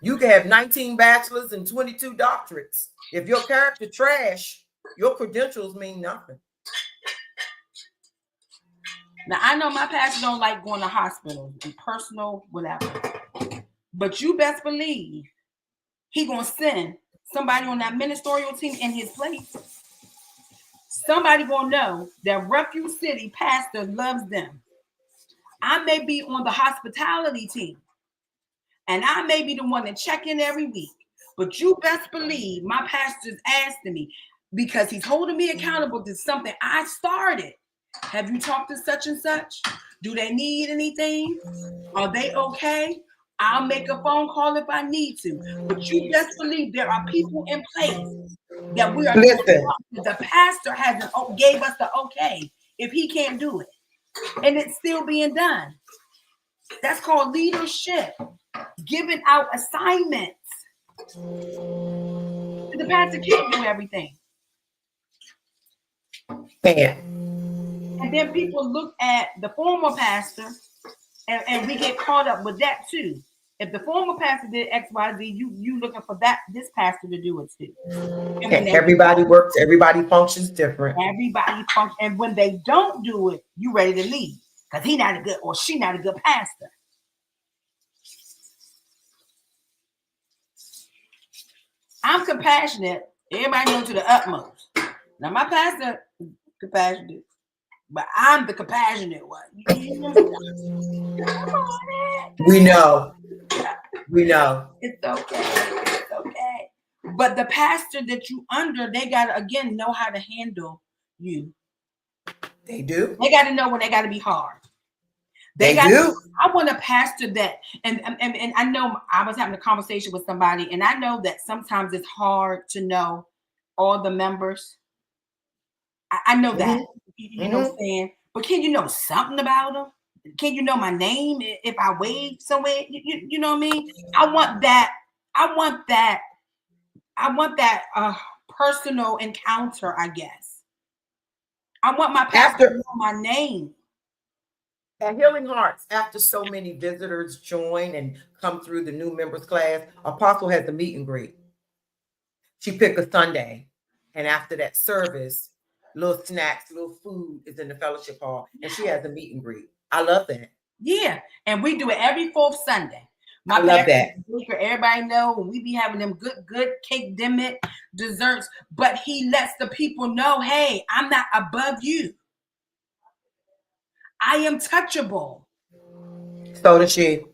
You can have 19 bachelors and 22 doctorates. If your character trash, your credentials mean nothing. Now, I know my pastor don't like going to hospitals and personal whatever. But you best believe he going to send somebody on that ministerial team in his place. Somebody going to know that Refuge City pastor loves them. I may be on the hospitality team, and I may be the one that check in every week. But you best believe my pastor's asking me because he's holding me accountable to something I started. Have you talked to such and such? Do they need anything? Are they okay? I'll make a phone call if I need to. But you best believe there are people in place that we are. Listen. The pastor hasn't gave us the okay if he can't do it. And it's still being done. That's called leadership. Giving out assignments. The pastor can't do everything. Man. And then people look at the former pastor and we get caught up with that too. If the former pastor did X, Y, Z, you looking for this pastor to do it too. And everybody works, everybody functions different. Everybody functions, and when they don't do it, you ready to leave because he not a good or she not a good pastor. I'm compassionate. Everybody knows to the utmost. Now my pastor is compassionate, but I'm the compassionate one. We know. We know. It's okay. It's okay. But the pastor that you under, they gotta again know how to handle you. They do. They gotta know when they gotta be hard. They do. I want a pastor that, and I know I was having a conversation with somebody, and I know that sometimes it's hard to know all the members. I know that. You know what I'm saying? But can you know something about them? Can you know my name if I wave somewhere? You know what I mean? I want that personal encounter, I guess. I want my pastor to know my name. At Healing Hearts, after so many visitors join and come through the new members class, Apostle has a meet and greet. She picked a Sunday, and after that service, little snacks, little food is in the fellowship hall, and she has a meet and greet. I love that. Yeah, and we do it every fourth Sunday. I love that. Everybody know when we be having them good cake dimmet desserts, but he lets the people know, hey, I'm not above you. I am touchable. So does she.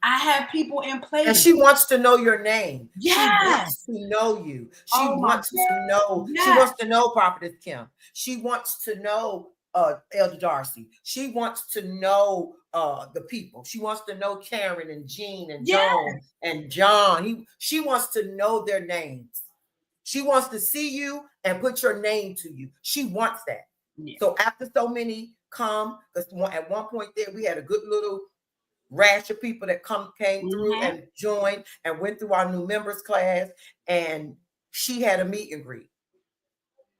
I have people in place. And she wants to know your name. Yes. She wants to know you. She wants to know. Yes. She wants to know Prophetess Kim. She wants to know Elder Darcy. She wants to know the people. She wants to know Karen and Jean and Joan and John. She wants to know their names. She wants to see you and put your name to you. She wants that. Yeah. So after so many come, because at one point there we had a good little rash of people that came through and joined and went through our new members class, and she had a meet and greet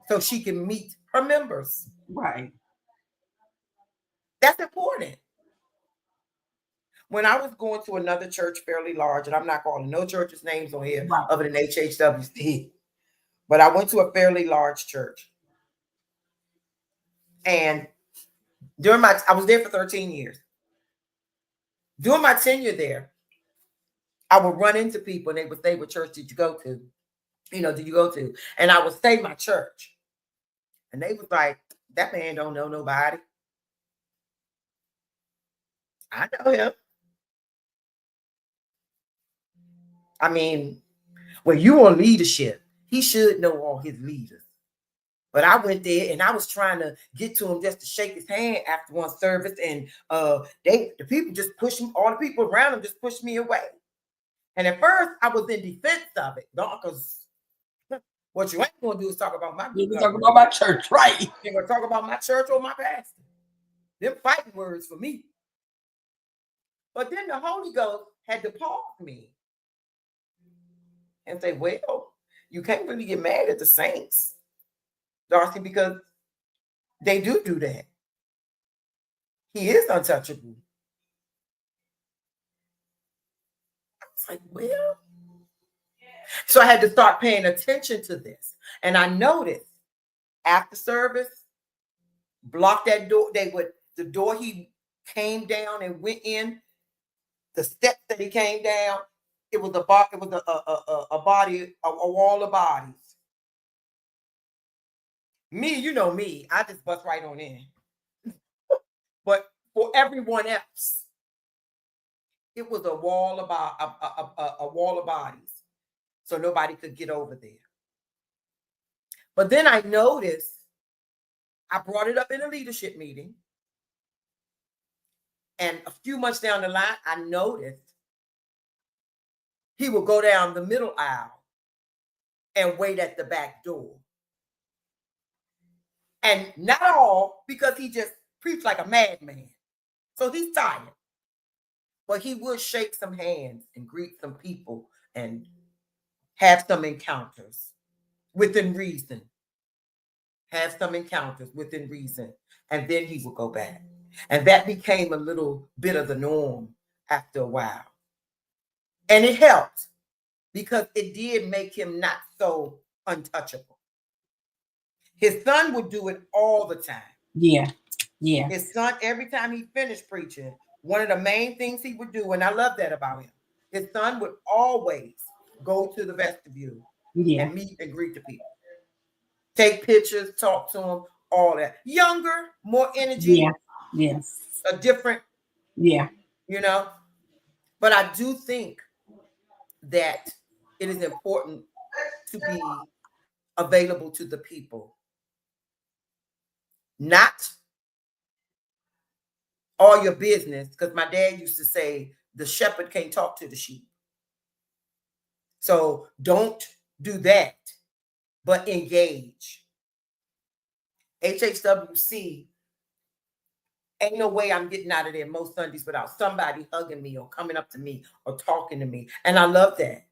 so she can meet her members. Right. That's important. When I was going to another church fairly large, and I'm not calling no church's names on here other than HHWC, but I went to a fairly large church, and I was there for 13 years. During my tenure there, I would run into people and they would say, what church did you go to? Did you go to? And I would say my church. And they was like, that man don't know nobody. I know him. I mean, when you on leadership, he should know all his leaders. But I went there and I was trying to get to him just to shake his hand after one service. And the people just pushed him, all the people around him just pushed me away. And at first I was in defense of it, because what you ain't gonna do is talk about my church, right? You're gonna talk about my church or my pastor. Them fighting words for me. But then the Holy Ghost had to pause me and say, well, you can't really get mad at the saints, Darcy, because they do that. He is untouchable. I was like, well, so I had to start paying attention to this. And I noticed after service, block that door. The door he came down and went in, the steps that he came down, it was a body, a wall of bodies. Me, you know me, I just bust right on in. But for everyone else, it was a wall of a wall of bodies, so nobody could get over there. But then I noticed, I brought it up in a leadership meeting, and a few months down the line, I noticed he would go down the middle aisle and wait at the back door. And not all because he just preached like a madman. So he's tired. But he would shake some hands and greet some people and have some encounters within reason. Have some encounters within reason. And then he would go back. And that became a little bit of the norm after a while. And it helped because it did make him not so untouchable. His son would do it all the time. Yeah. Yeah. His son, every time he finished preaching, one of the main things he would do, and I love that about him, his son would always go to the vestibule and meet and greet the people. Take pictures, talk to them, all that. Younger, more energy. Yeah. Yes. A different, you know. But I do think that it is important to be available to the people. Not all your business, because my dad used to say the shepherd can't talk to the sheep. So don't do that, but engage. HHWC, ain't no way I'm getting out of there most Sundays without somebody hugging me or coming up to me or talking to me. And I love that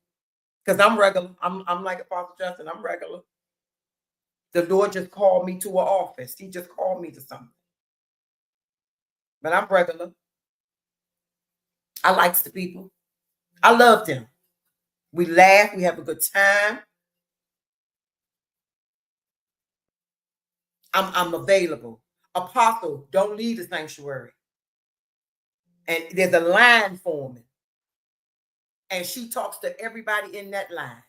because I'm regular. I'm like Apostle Justin, I'm regular. The Lord just called me to an office. He just called me to something. But I'm regular. I likes the people. I love them. We laugh. We have a good time. I'm available. Apostle, don't leave the sanctuary. And there's a line forming. And she talks to everybody in that line.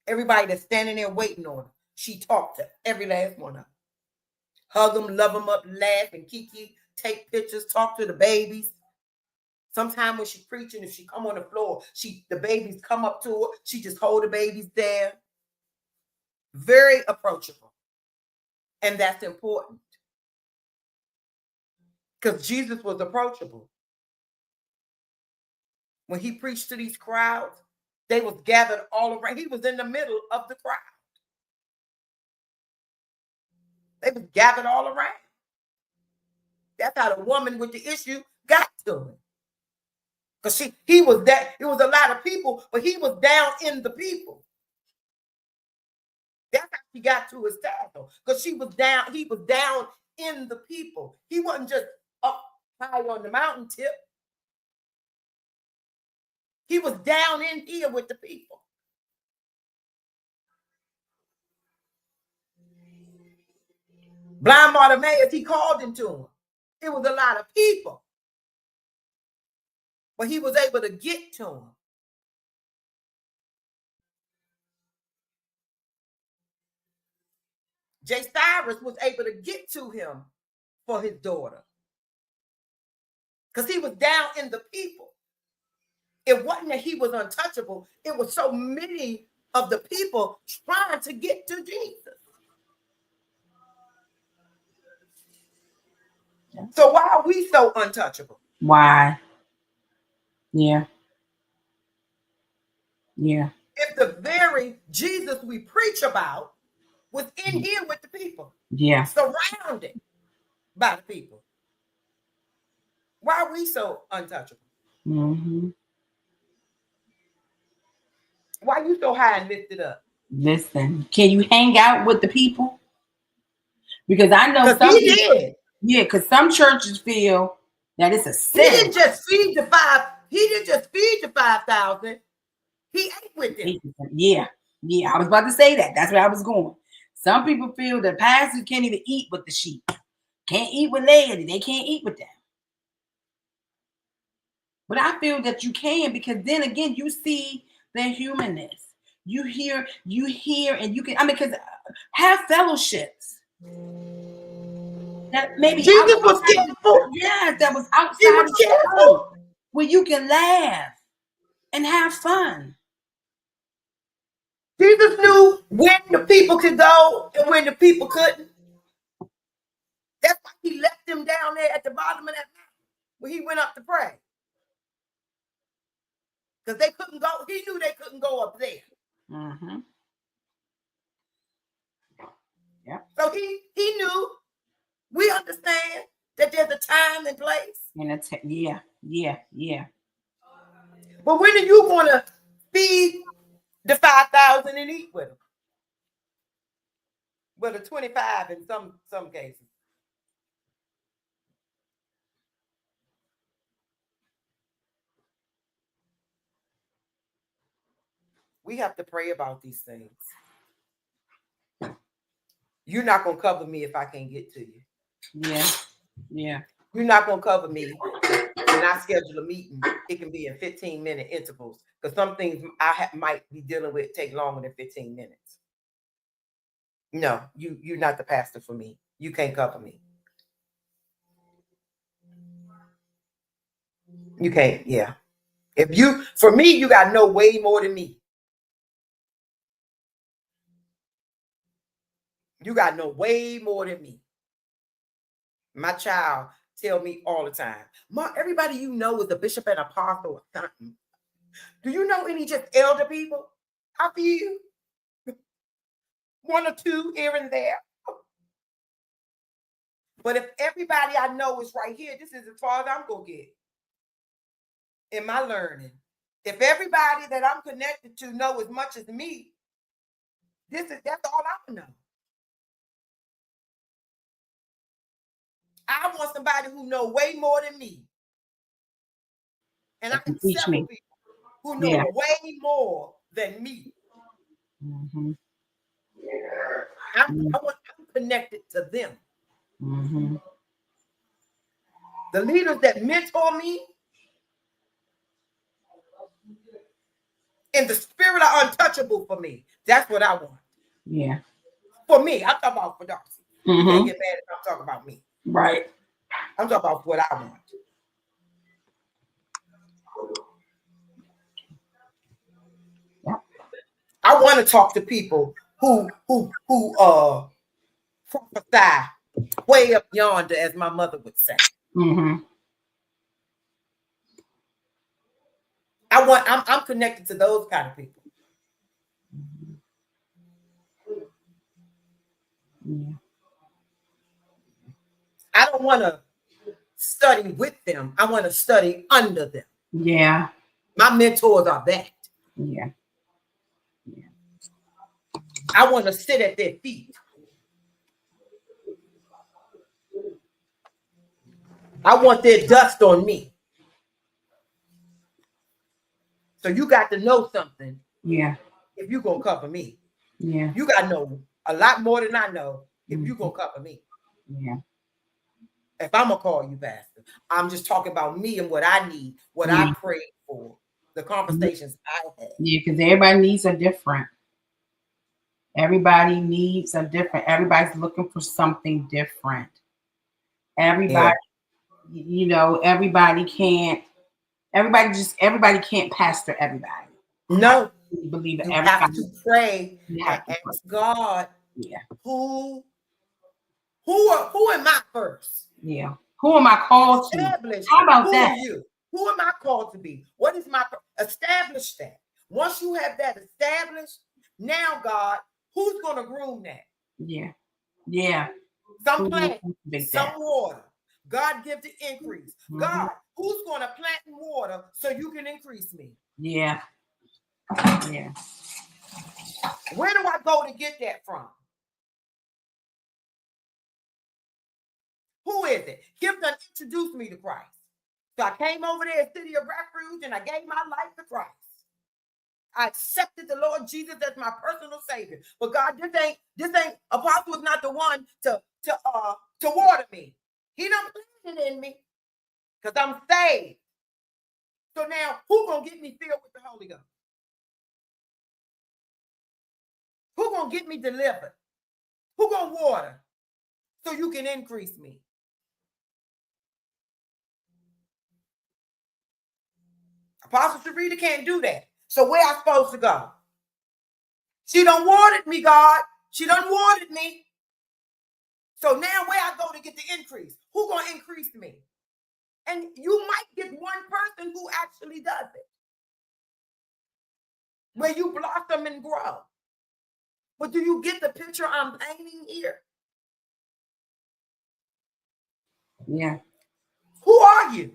Everybody that's standing there waiting on her. She talked to every last one of them. Hug them, love them up, laugh and kiki, take pictures, talk to the babies. Sometimes when she's preaching, if she come on the floor, the babies come up to her. She just hold the babies there. Very approachable. And that's important. Because Jesus was approachable. When he preached to these crowds, they was gathered all around. He was in the middle of the crowd. They was gathered all around. That's how the woman with the issue got to him. Because he was that, it was a lot of people, but he was down in the people. That's how she got to his title. Because he was down in the people. He wasn't just up high on the mountain tip. He was down in here with the people. Blind Bartimaeus, he called him to him. It was a lot of people. But he was able to get to him. Cyrus was able to get to him for his daughter. Because he was down in the people. It wasn't that he was untouchable. It was so many of the people trying to get to Jesus. Yeah. So why are we so untouchable? Why? Yeah. Yeah. If the very Jesus we preach about was in here with the people. Yeah. Surrounded by the people. Why are we so untouchable? Mm-hmm. Why are you so high and lifted up? Listen, can you hang out with the people? Because I know he did. Yeah, because some churches feel that it's a sin. He didn't just feed the 5,000. He ate with them. Yeah, I was about to say that. That's where I was going. Some people feel that pastors can't even eat with the sheep. Can't eat with laity. They can't eat with them. But I feel that you can, because then again, you see their humanness. You hear, and you can. I mean, because have fellowships that maybe Jesus was outside. careful. Yeah, that was He outside was of the careful. church, where you can laugh and have fun. Jesus knew when the people could go and when the people couldn't. That's why he left them down there at the bottom of that mountain when he went up to pray. Because they couldn't go. He knew they couldn't go up there. Mm-hmm. Yeah. So he knew. We understand that there's a time and place. And yeah. But when are you going to feed the 5,000 and eat with them? Well, the 25 in some cases. We have to pray about these things. You're not going to cover me if I can't get to you. Yeah. You're not going to cover me when I schedule a meeting. It can be in 15-minute intervals, because some things I might be dealing with take longer than 15 minutes. No, you're not the pastor for me. You can't cover me. You can't. Yeah. For me, you got to know way more than me. You got to know way more than me. My child tell me all the time, Mom, everybody you know is a bishop and apostle or something. Do you know any just elder people? I feel one or two here and there. But if everybody I know is right here, this is as far as I'm going to get in my learning. If everybody that I'm connected to know as much as me, that's all I know. I want somebody who know way more than me. And I have several people who know way more than me. Mm-hmm. I'm connected to them. Mm-hmm. The leaders that mentor me in the spirit are untouchable for me. That's what I want. Yeah. For me, I'm talking about for Darcy. You can't get mad if I'm talking about me. Right. I'm talking about what I want. Yeah. I want to talk to people who prophesy way up yonder, as my mother would say. Mm-hmm. I'm connected to those kind of people. Yeah. I don't want to study with them. I want to study under them. Yeah. My mentors are that. Yeah. I want to sit at their feet. I want their dust on me. So you got to know something. Yeah. If you're going to cover me. Yeah. You got to know a lot more than I know if you're going to cover me. Yeah. If I'm going to call you pastor, I'm just talking about me and what I need, what I prayed for, the conversations I had. Yeah, because everybody needs a different. Everybody needs a different. Everybody's looking for something different. Everybody, everybody can't pastor everybody. No. I believe you have to pray and ask God, who am I first? Yeah. Who am I called to? How about who that? Are you? Who am I called to be? What is my establish that? Once you have that established, now God, who's going to groom that? Yeah. Yeah. Some plant, some water. God give the increase. Mm-hmm. God, who's going to plant and water so you can increase me? Yeah. Yeah. Where do I go to get that from? Who is it? Kim done introduced me to Christ. So I came over there at City of Refuge and I gave my life to Christ. I accepted the Lord Jesus as my personal Savior. But God, this ain't Apostle is not the one to water me. He done planted it in me because I'm saved. So now who gonna get me filled with the Holy Ghost? Who gonna get me delivered? Who gonna water so you can increase me? Apostle Sharita can't do that. So where I supposed to go? She done watered me, God. She done watered me. So now where I go to get the increase? Who gonna increase me? And you might get one person who actually does it. Where you blossom and grow. But do you get the picture I'm painting here? Yeah. Who are you?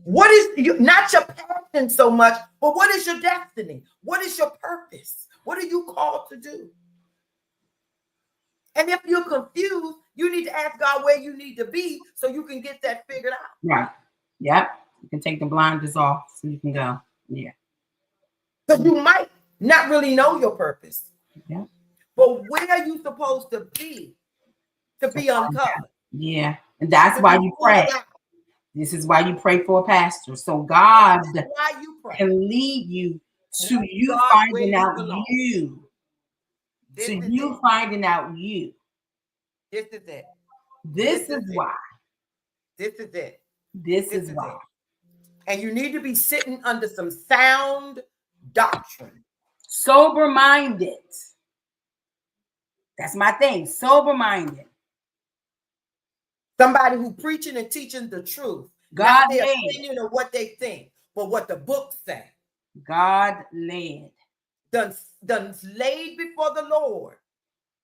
What is you, not your passion so much, but what is your destiny? What is your purpose? What are you called to do? And if you're confused, you need to ask God where you need to be so you can get that figured out. Right. Yep. You can take the blinders off so you can go. Yeah. Because you might not really know your purpose. Yeah. But where are you supposed to be uncovered? Yeah. And that's why you pray. This is why you pray for a pastor. So God can lead you to you finding out you. To you finding out you. This is it. This is why. This is it. This is why. And you need to be sitting under some sound doctrine. Sober-minded. That's my thing. Sober-minded. Somebody who preaching and teaching the truth. God not their led. opinion or what they think, but what the book says. God led. Done laid before the Lord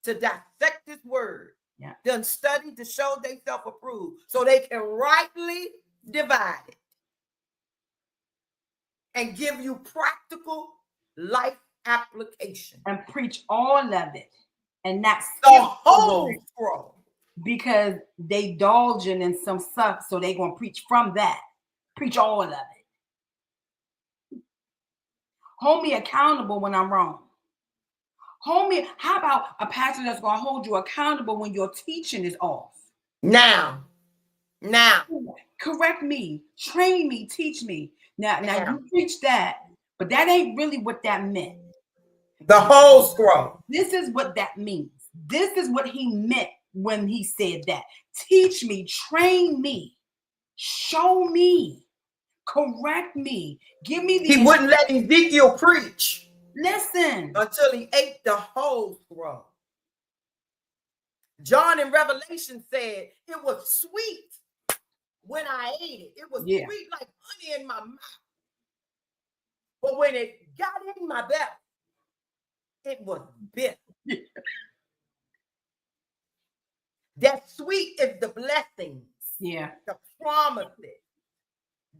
to dissect His word. Yeah. Done studied to show themselves approved so they can rightly divide it and give you practical life application. And preach all of it. And not the whole scroll. Because they indulging in some stuff, so they gonna preach from that. Preach all of it. Hold me accountable when I'm wrong. Hold me. How about a pastor that's gonna hold you accountable when your teaching is off? Now. Correct me, train me, teach me. Now you preach that, but that ain't really what that meant. The whole scroll. This is what that means. This is what he meant when he said that. Teach me, train me, show me, correct me, give me the. He wouldn't let Ezekiel preach. Listen. Until he ate the whole scroll. John in Revelation said it was sweet when I ate it. It was sweet like honey in my mouth. But when it got in my belly, it was bitter. That sweet is the blessings. Yeah. The promises.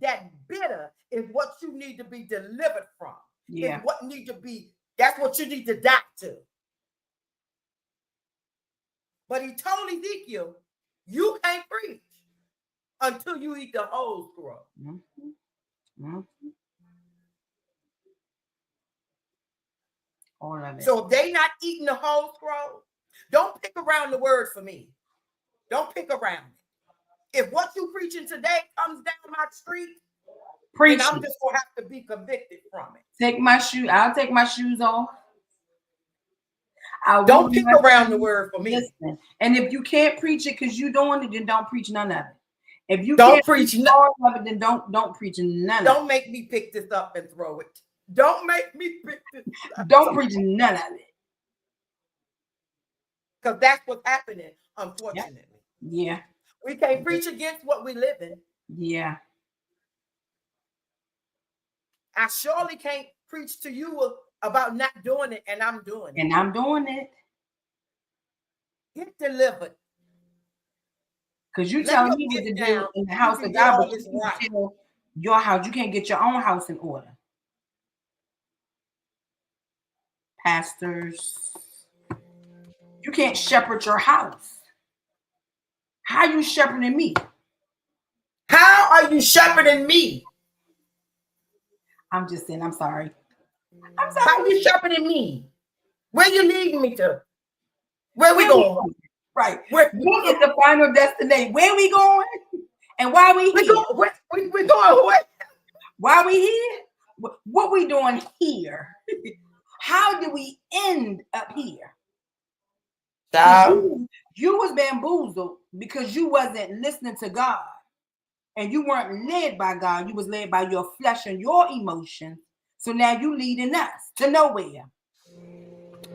That bitter is what you need to be delivered from. Yeah. It's what need to be, that's what you need to die to. But he told Ezekiel, you can't preach until you eat the whole scroll. Mm-hmm. Mm-hmm. All of it. So if they not eating the whole scroll, don't pick around the word for me. Don't pick around it. If what you preaching today comes down my street, then I'm just gonna have to be convicted from it. Take my shoe. I'll take my shoes off. Don't pick around the word for me. Listen. And if you can't preach it because you're doing it, then don't preach none of it. If you don't can't preach all of it, then don't preach none of it. Don't make me pick this up and throw it. Don't make me pick this up. Don't preach none of it. Because that's what's happening, unfortunately. Yeah. We can't preach against what we live in. Yeah. I surely can't preach to you about not doing it, and I'm doing it. And I'm doing it. Get delivered. Because you telling me what to do in the house of God, but you can't tell your house. You can't get your own house in order. Pastors, you can't shepherd your house. How are you shepherding me? How are you shepherding me? I'm just saying, I'm sorry. How are you shepherding me? Where you leading me to? Where we going? Right. Where What is the final destination? Where we going? And why we here? We're going where? Why we here? What we doing here? How did we end up here? You was bamboozled because you wasn't listening to God. And you weren't led by God. You was led by your flesh and your emotions. So now you leading us to nowhere.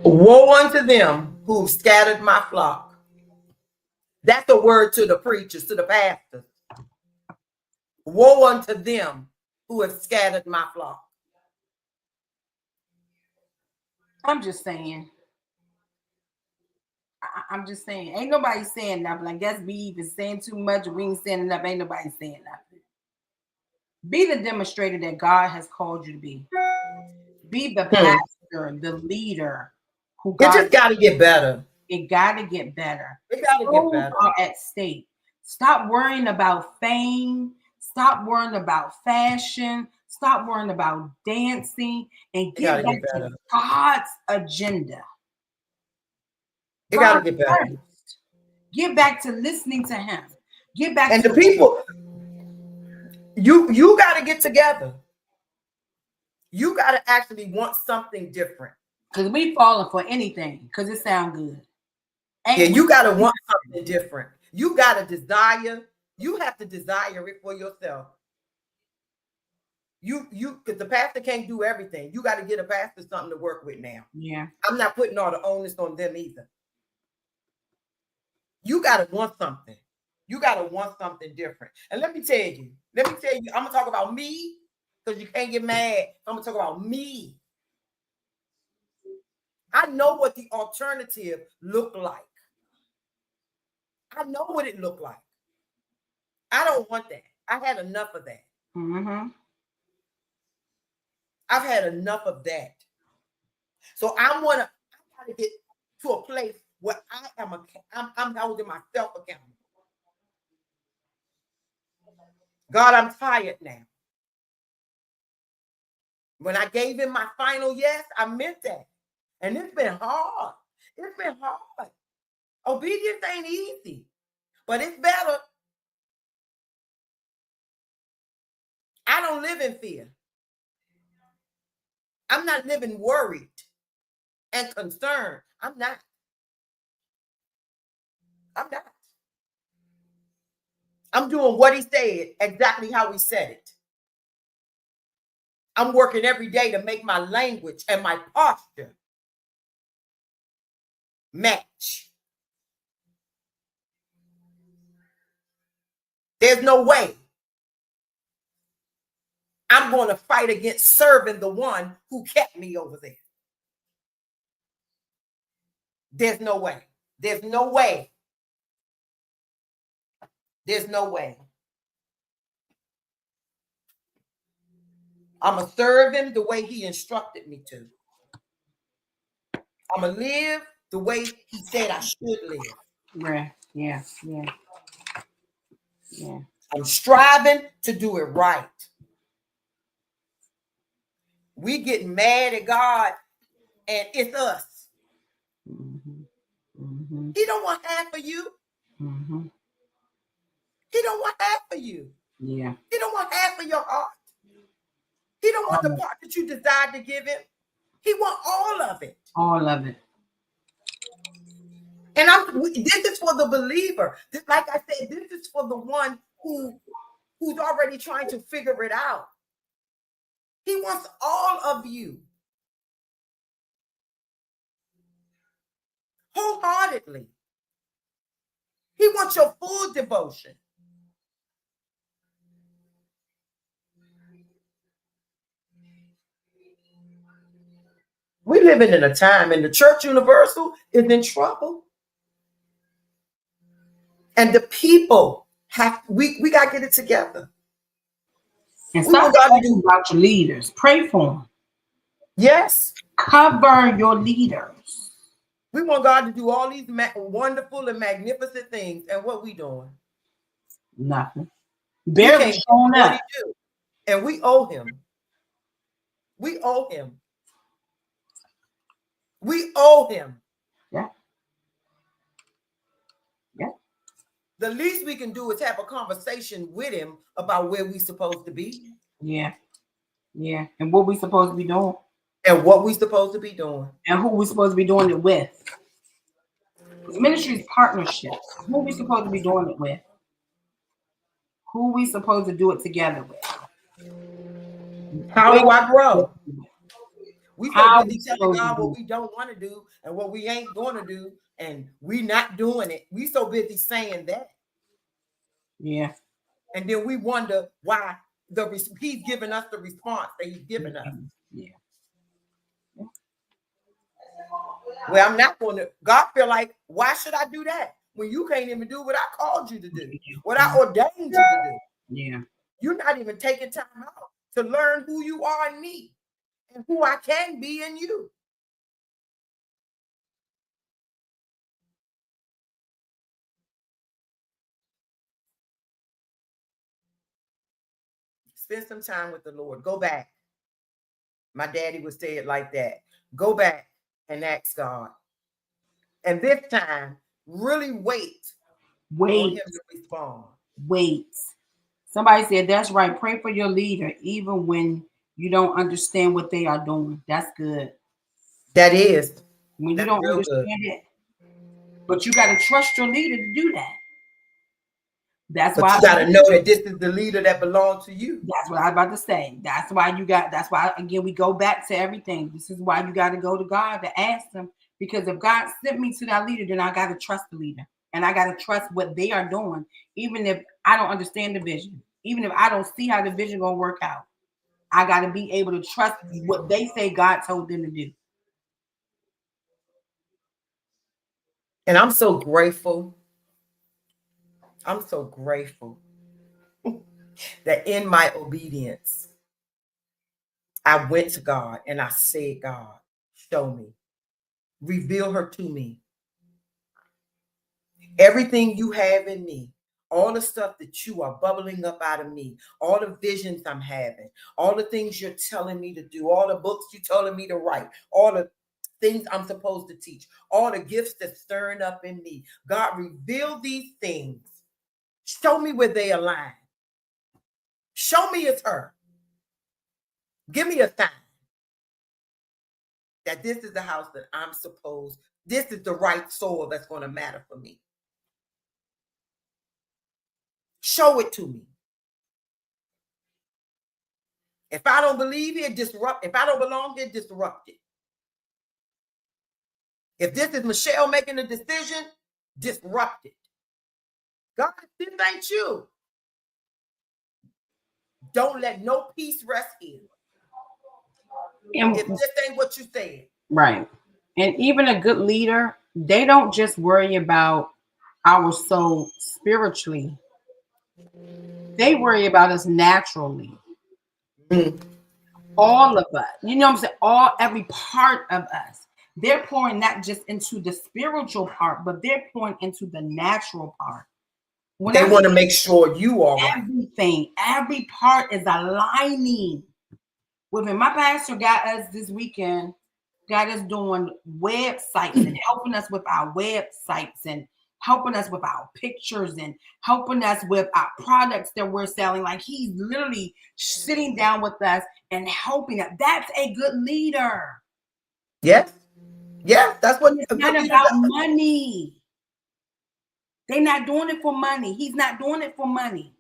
Woe unto them who scattered my flock. That's a word to the preachers, to the pastors. Woe unto them who have scattered my flock. I'm just saying. I'm just saying. Ain't nobody saying nothing. I guess we even saying too much. We ain't saying enough. Ain't nobody saying nothing. Be the demonstrator that God has called you to be. Be the pastor, the leader. Who God, it just got to get better. It got to get better. It got to get better. Are at stake. Stop worrying about fame. Stop worrying about fashion. Stop worrying about dancing and get back to God's agenda. It got to get better. First. Get back to listening to Him. Get back and to the people. You got to get together. You got to actually want something different. Because we falling for anything because it sounds good. You got to want something different. You got to desire. You have to desire it for yourself. Because the pastor can't do everything. You got to get a pastor something to work with now. Yeah. I'm not putting all the onus on them either. You got to want something. You got to want something different. And let me tell you, I'm going to talk about me because you can't get mad. I'm going to talk about me. I know what the alternative looked like. I know what it looked like. I don't want that. I had enough of that. Mm-hmm. I've had enough of that. So I got to get to a place where I'm holding myself accountable. God, I'm tired now. When I gave him my final yes, I meant that. And it's been hard. It's been hard. Obedience ain't easy, but it's better. I don't live in fear. I'm not living worried and concerned. I'm not. I'm doing what he said, exactly how he said it. I'm working every day to make my language and my posture match. There's no way I'm going to fight against serving the one who kept me over there. There's no way. There's no way. There's no way. I'm going to serve him the way he instructed me to. I'm going to live the way he said I should live. Right. Yeah. I'm striving to do it right. We get mad at God and it's us. Mm-hmm. Mm-hmm. He don't want half of you. Mm-hmm. He don't want half of you. Yeah. He don't want half of your heart. He don't want the part that you decide to give him. He want all of it. All of it. And this is for the believer. Like I said, this is for the one who's already trying to figure it out. He wants all of you. Wholeheartedly. He wants your full devotion. We're living in a time, and the church universal is in trouble. And the people we got to get it together. And stop talking about your leaders. Pray for them. Yes. Cover your leaders. We want God to do all these wonderful and magnificent things. And what we doing? Nothing. He Barely can't showing do what up. he do. And we owe him. We owe him. We owe him. Yeah. Yeah. The least we can do is have a conversation with him about where we supposed to be. Yeah. Yeah. And what we supposed to be doing. And what we supposed to be doing. And who we supposed to be doing it with. Because ministry is partnerships. Who we supposed to be doing it with. Who we supposed to do it together with. How do I grow? We so busy telling God what we don't want to do and what we ain't going to do, and we not doing it. We so busy saying that. Yeah. And then we wonder why he's giving us the response that he's giving us. Yeah. Well, I'm not going to. God feel like, why should I do that when you can't even do what I called you to do, what I ordained you to do? Yeah. You're not even taking time out to learn who you are in me and who I can be in you. Spend some time with the Lord. Go back. My daddy would say it like that. Go back and ask God. And this time, really wait on him to respond. Wait. Somebody said, that's right. Pray for your leader, even when you don't understand what they are doing. That's good. That is. When you don't understand it. But you got to trust your leader to do that. That's why you got to know that this is the leader that belongs to you. That's what I was about to say. That's why again, we go back to everything. This is why you got to go to God to ask him. Because if God sent me to that leader, then I got to trust the leader. And I got to trust what they are doing. Even if I don't understand the vision. Even if I don't see how the vision going to work out. I got to be able to trust what they say God told them to do. And I'm so grateful. I'm so grateful that in my obedience, I went to God and I said, God, show me. Reveal her to me. Everything you have in me, all the stuff that you are bubbling up out of me, all the visions I'm having, all the things you're telling me to do, all the books you're telling me to write, all the things I'm supposed to teach, all the gifts that's stirring up in me. God, reveal these things. Show me where they align. Show me it's her. Give me a sign that this is the house that I'm supposed, this is the right soil that's going to matter for me. Show it to me. If I don't believe it, disrupt. If I don't belong here, disrupt it. If this is Michelle making a decision, disrupt it. God, this ain't you. Don't let no peace rest here. If this ain't what you said. Right. And even a good leader, they don't just worry about our soul spiritually. They worry about us naturally. Mm-hmm. All of us. You know what I'm saying? Every part of us. They're pouring not just into the spiritual part, but they're pouring into the natural part. When they want to make sure you are everything, every part is aligning with him. My pastor got us this weekend, got us doing websites and helping us with our websites and helping us with our pictures and helping us with our products that we're selling. Like he's literally sitting down with us and helping us. That's a good leader. Yes. Yeah, that's what it's not about money. They're not doing it for money. He's not doing it for money.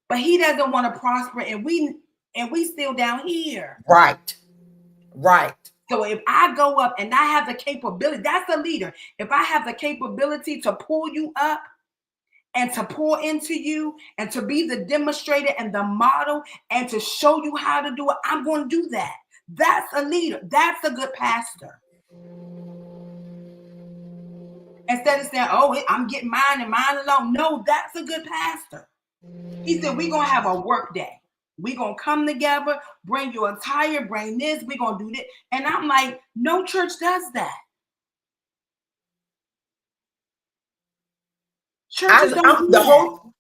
But he doesn't want to prosper, and we still down here. Right. Right. So if I go up and I have the capability, that's a leader. If I have the capability to pull you up and to pour into you and to be the demonstrator and the model and to show you how to do it, I'm going to do that. That's a leader. That's a good pastor. Instead of saying, oh, I'm getting mine and mine alone. No, that's a good pastor. He said, we're going to have a work day. We're going to come together, bring your attire, bring this, we're going to do this. And I'm like, no church does that. Churches don't I'm do the that. whole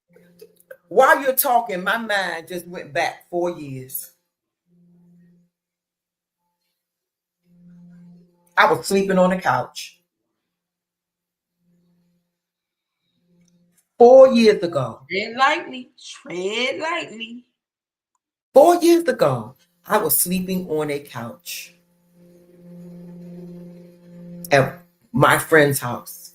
while you're talking, my mind just went back 4 years. I was sleeping on the couch 4 years ago. Tread lightly. Tread lightly. 4 years ago, I was sleeping on a couch at my friend's house,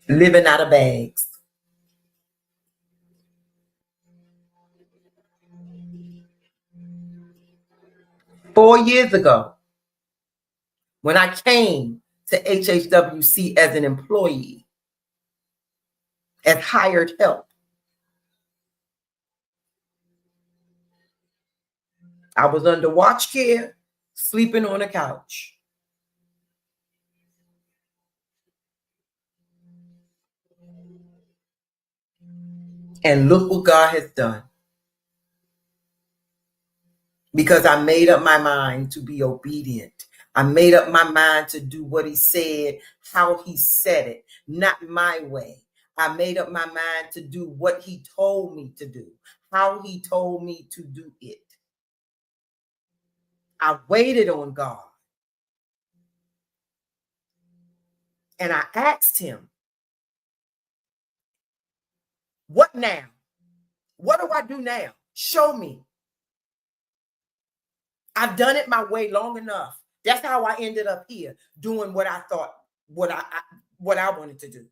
living out of bags. 4 years ago, when I came to HHWC as an employee, as hired help, I was under watch care, sleeping on a couch. And look what God has done. Because I made up my mind to be obedient. I made up my mind to do what he said, how he said it, not my way. I made up my mind to do what he told me to do, how he told me to do it. I waited on God. And I asked him, what now? What do I do now? Show me. I've done it my way long enough. That's how I ended up here doing what I thought, what I wanted to do.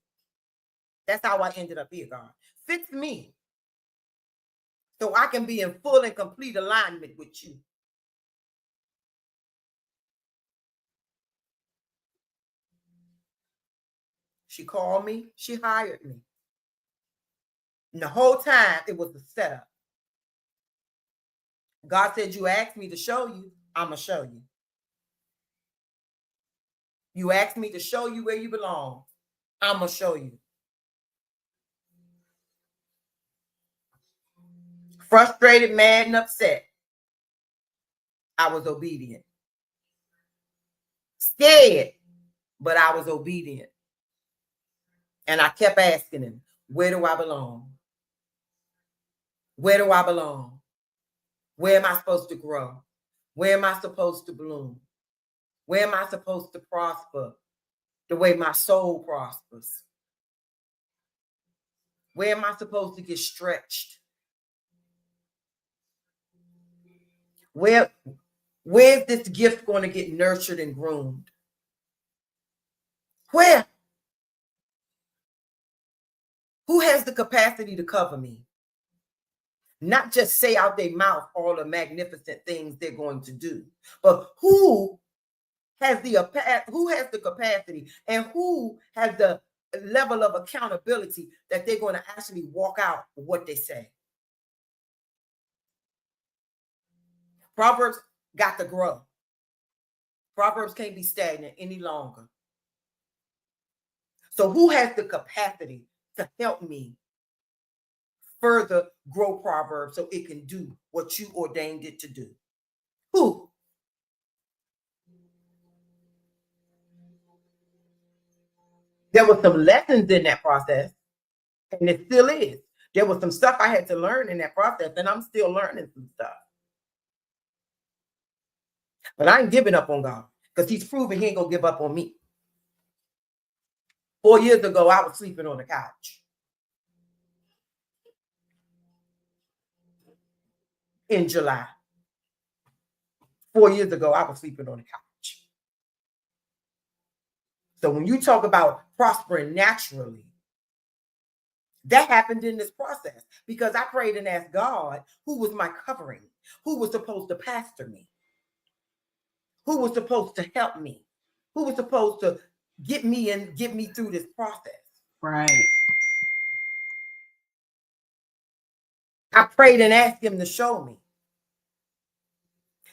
That's how I ended up here, God. Fix me so I can be in full and complete alignment with you. She called me. She hired me. And the whole time it was a setup. God said, you asked me to show you, I'm going to show you. You asked me to show you where you belong, I'm going to show you. Frustrated, mad, and upset, I was obedient. Scared, but I was obedient. And I kept asking him, where do I belong? Where do I belong? Where am I supposed to grow? Where am I supposed to bloom? Where am I supposed to prosper the way my soul prospers? Where am I supposed to get stretched? Where's this gift going to get nurtured and groomed? Where? Who has the capacity to cover me? Not just say out their mouth all the magnificent things they're going to do, but who has the capacity and who has the level of accountability that they're going to actually walk out what they say. Proverbs got to grow. Proverbs can't be stagnant any longer. So who has the capacity to help me further grow Proverbs so it can do what you ordained it to do? Who? There were some lessons in that process, and it still is. There was some stuff I had to learn in that process, and I'm still learning some stuff. But I ain't giving up on God because he's proven he ain't going to give up on me. 4 years ago, I was sleeping on the couch. In July. 4 years ago, I was sleeping on the couch. So when you talk about prospering naturally, that happened in this process because I prayed and asked God who was my covering, who was supposed to pastor me, who was supposed to help me, who was supposed to get me through this process. Right. I prayed and asked him to show me.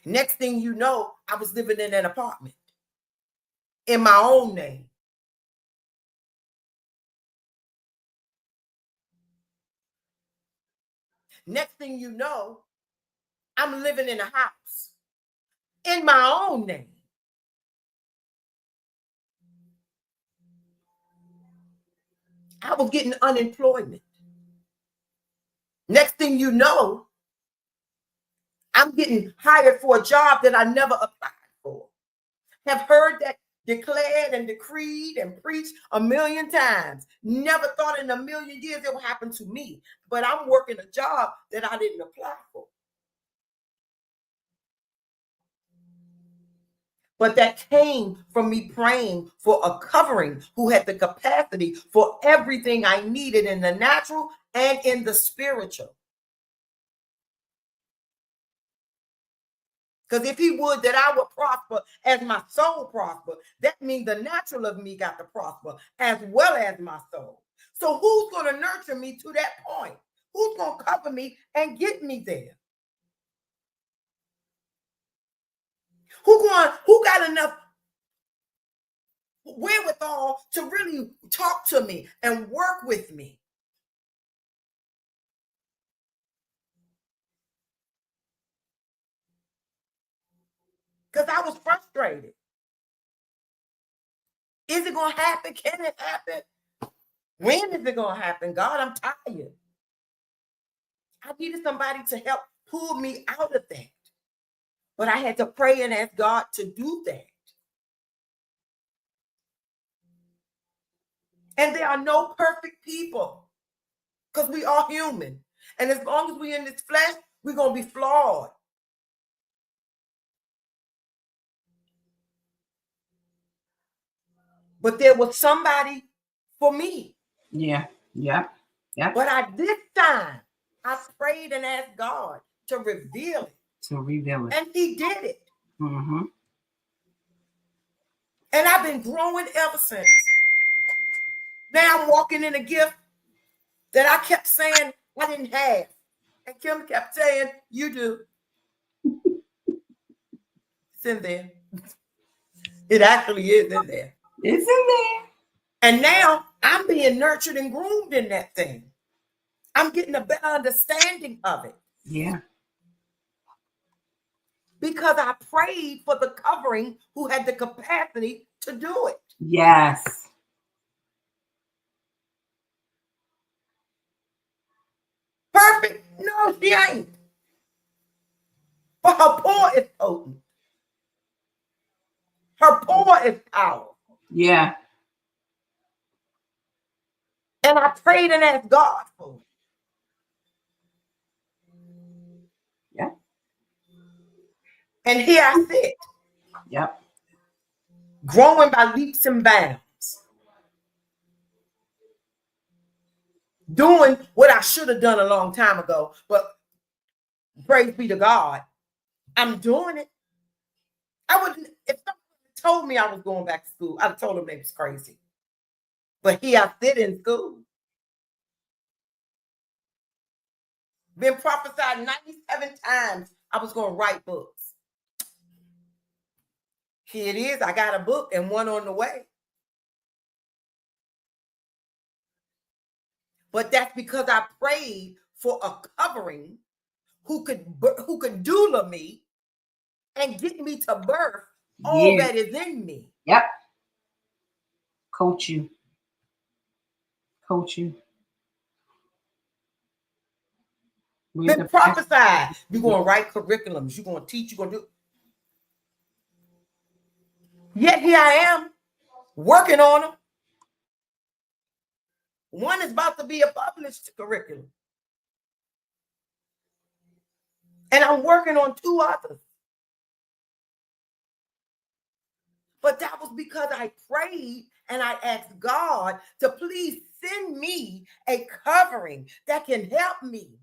Next thing you know, I was living in an apartment in my own name. Next thing you know, I'm living in a house in my own name. I was getting unemployment. Next thing you know, I'm getting hired for a job that I never applied for. Have heard that declared and decreed and preached a million times. Never thought in a million years it would happen to me. But I'm working a job that I didn't apply for. But that came from me praying for a covering who had the capacity for everything I needed in the natural and in the spiritual. Because if he would that I would prosper as my soul prosper, that means the natural of me got to prosper as well as my soul. So who's going to nurture me to that point? Who's going to cover me and get me there? Who got enough wherewithal to really talk to me and work with me? Because I was frustrated. Is it going to happen? Can it happen? When is it going to happen? God, I'm tired. I needed somebody to help pull me out of that. But I had to pray and ask God to do that. And there are no perfect people because we are human. And as long as we're in this flesh, we're going to be flawed. But there was somebody for me. Yeah. But this time, I prayed and asked God to reveal it. And he did it. Mm-hmm. And I've been growing ever since. Now I'm walking in a gift that I kept saying I didn't have. And Kim kept saying, you do. It's in there. It actually is in there. It's in there. And now I'm being nurtured and groomed in that thing. I'm getting a better understanding of it. Yeah. Because I prayed for the covering who had the capacity to do it. Yes. Perfect? No, she ain't. But her pour is potent. Her pour is powerful. Yeah. And I prayed and asked God for it. Yeah. And here I sit. Yep. Growing by leaps and bounds. Doing what I should have done a long time ago. But praise be to God, I'm doing it. I wouldn't, if someone told me I was going back to school, I'd have told them they was crazy. But here I sit in school. Been prophesied 97 times I was going to write books. Here it is. I got a book and one on the way. But that's because I prayed for a covering who could doula me and get me to birth all that is in me. Yep. Coach you. Been prophesied. You're going to write curriculums. You're going to teach. You're going to do. Yet here I am working on them. One is about to be a published curriculum. And I'm working on 2 others. But that was because I prayed and I asked God to please send me a covering that can help me,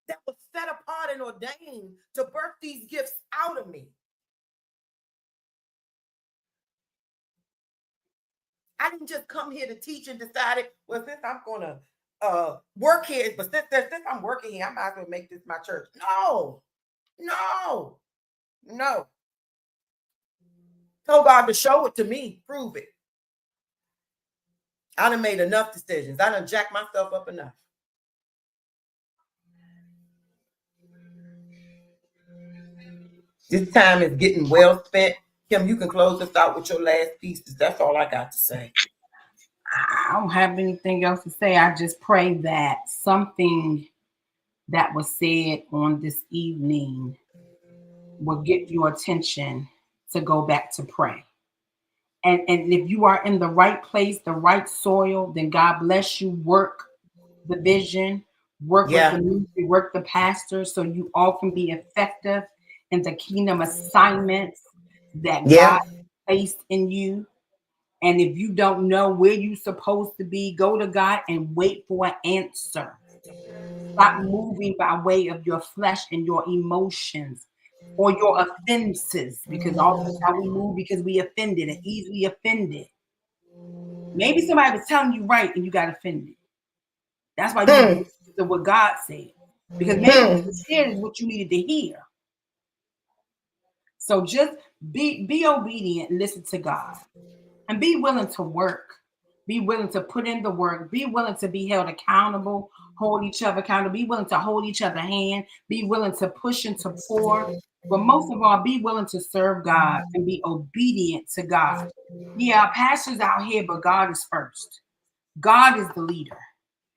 that was set apart and ordained to birth these gifts out of me. I didn't just come here to teach and decided, well, since I'm going to work here, but since I'm working here, I might as well make this my church. No. Told God to show it to me, prove it. I done made enough decisions. I done jacked myself up enough. This time is getting well spent. Kim, you can close us out with your last pieces. That's all I got to say. I don't have anything else to say. I just pray that something that was said on this evening will get your attention to go back to pray. And if you are in the right place, the right soil, then God bless you. Work the vision, work with the Yeah. ministry, work the pastor, so you all can be effective in the kingdom assignments that God Yeah. placed in you. And if you don't know where you're supposed to be, go to God and wait for an answer. Stop moving by way of your flesh and your emotions or your offenses, because oftentimes we move because we offended and easily offended. Maybe somebody was telling you right and you got offended. That's why you need to Hmm. listen to what God said, because maybe what Hmm. you said is what you needed to hear. So just be obedient and listen to God, and be willing to work. Be willing to put in the work. Be willing to be held accountable. Hold each other accountable. Be willing to hold each other hand. Be willing to push and to pour. But most of all, be willing to serve God and be obedient to God. Yeah, pastors out here, but God is first. God is the leader.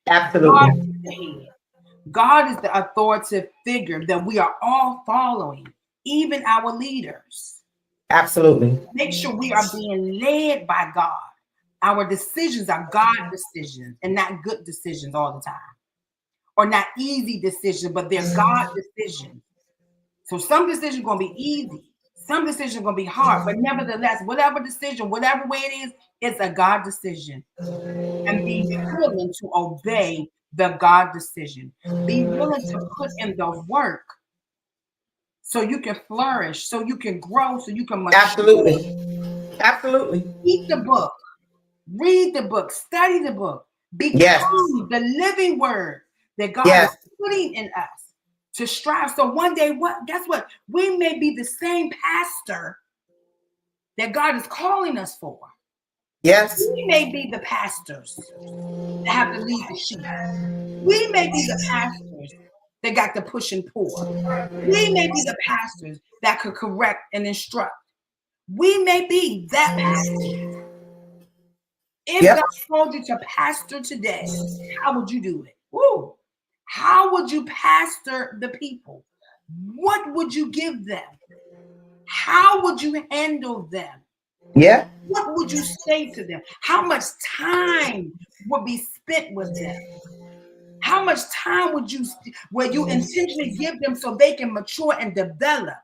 God Absolutely. is the head. God is the authoritative figure that we are all following, even our leaders. Absolutely. Make sure we are being led by God. Our decisions are God decisions and not good decisions all the time, or not easy decisions, but they're God decisions. So some decisions are going to be easy, some decisions are going to be hard, but nevertheless, whatever decision, whatever way it is, it's a God decision. And be willing to obey the God decision. Be willing to put in the work so you can flourish, so you can grow, so you can mature. Absolutely. Absolutely. Eat the book, read the book, study the book, Yes. become the living word that God is Yes. putting in us to strive. So one day, guess what? We may be the same pastor that God is calling us for. Yes. We may be the pastors that have to lead the sheep. We may be the pastors that got to push and pour. We may be the pastors that could correct and instruct. We may be that pastor. If God Yep. told you to pastor today, how would you do it? Woo. How would you pastor the people? What would you give them? How would you handle them? Yeah. What would you say to them? How much time would be spent with them? How much time would you intentionally give them so they can mature and develop?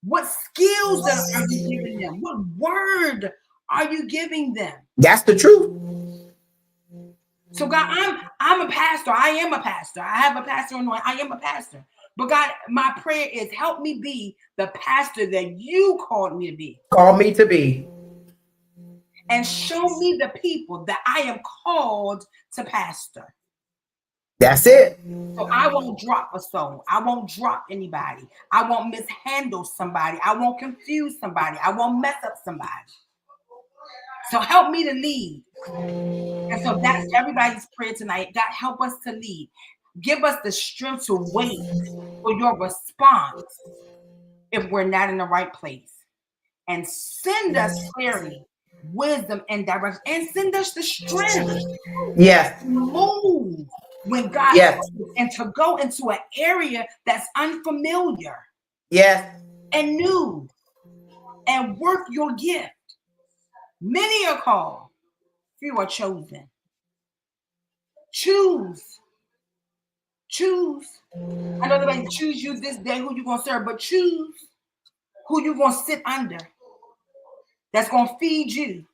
What skills are you giving them? What word are you giving them? That's the truth. So God, I'm a pastor. I am a pastor. I have a pastor anointing. I am a pastor. But God, my prayer is help me be the pastor that you called me to be. Call me to be. And show me the people that I am called to pastor. That's it. So I won't drop a soul. I won't drop anybody. I won't mishandle somebody. I won't confuse somebody. I won't mess up somebody. So help me to lead. And so that's everybody's prayer tonight. God, help us to lead. Give us the strength to wait for your response if we're not in the right place. And send us clarity, wisdom, and direction. And send us the strength Yes. to move when God Yes. calls us, and to go into an area that's unfamiliar Yes. and new, and work your gift. Many are called, few are chosen. Choose. Choose. I know they choose you this day who you're going to serve, but choose who you're going to sit under that's going to feed you,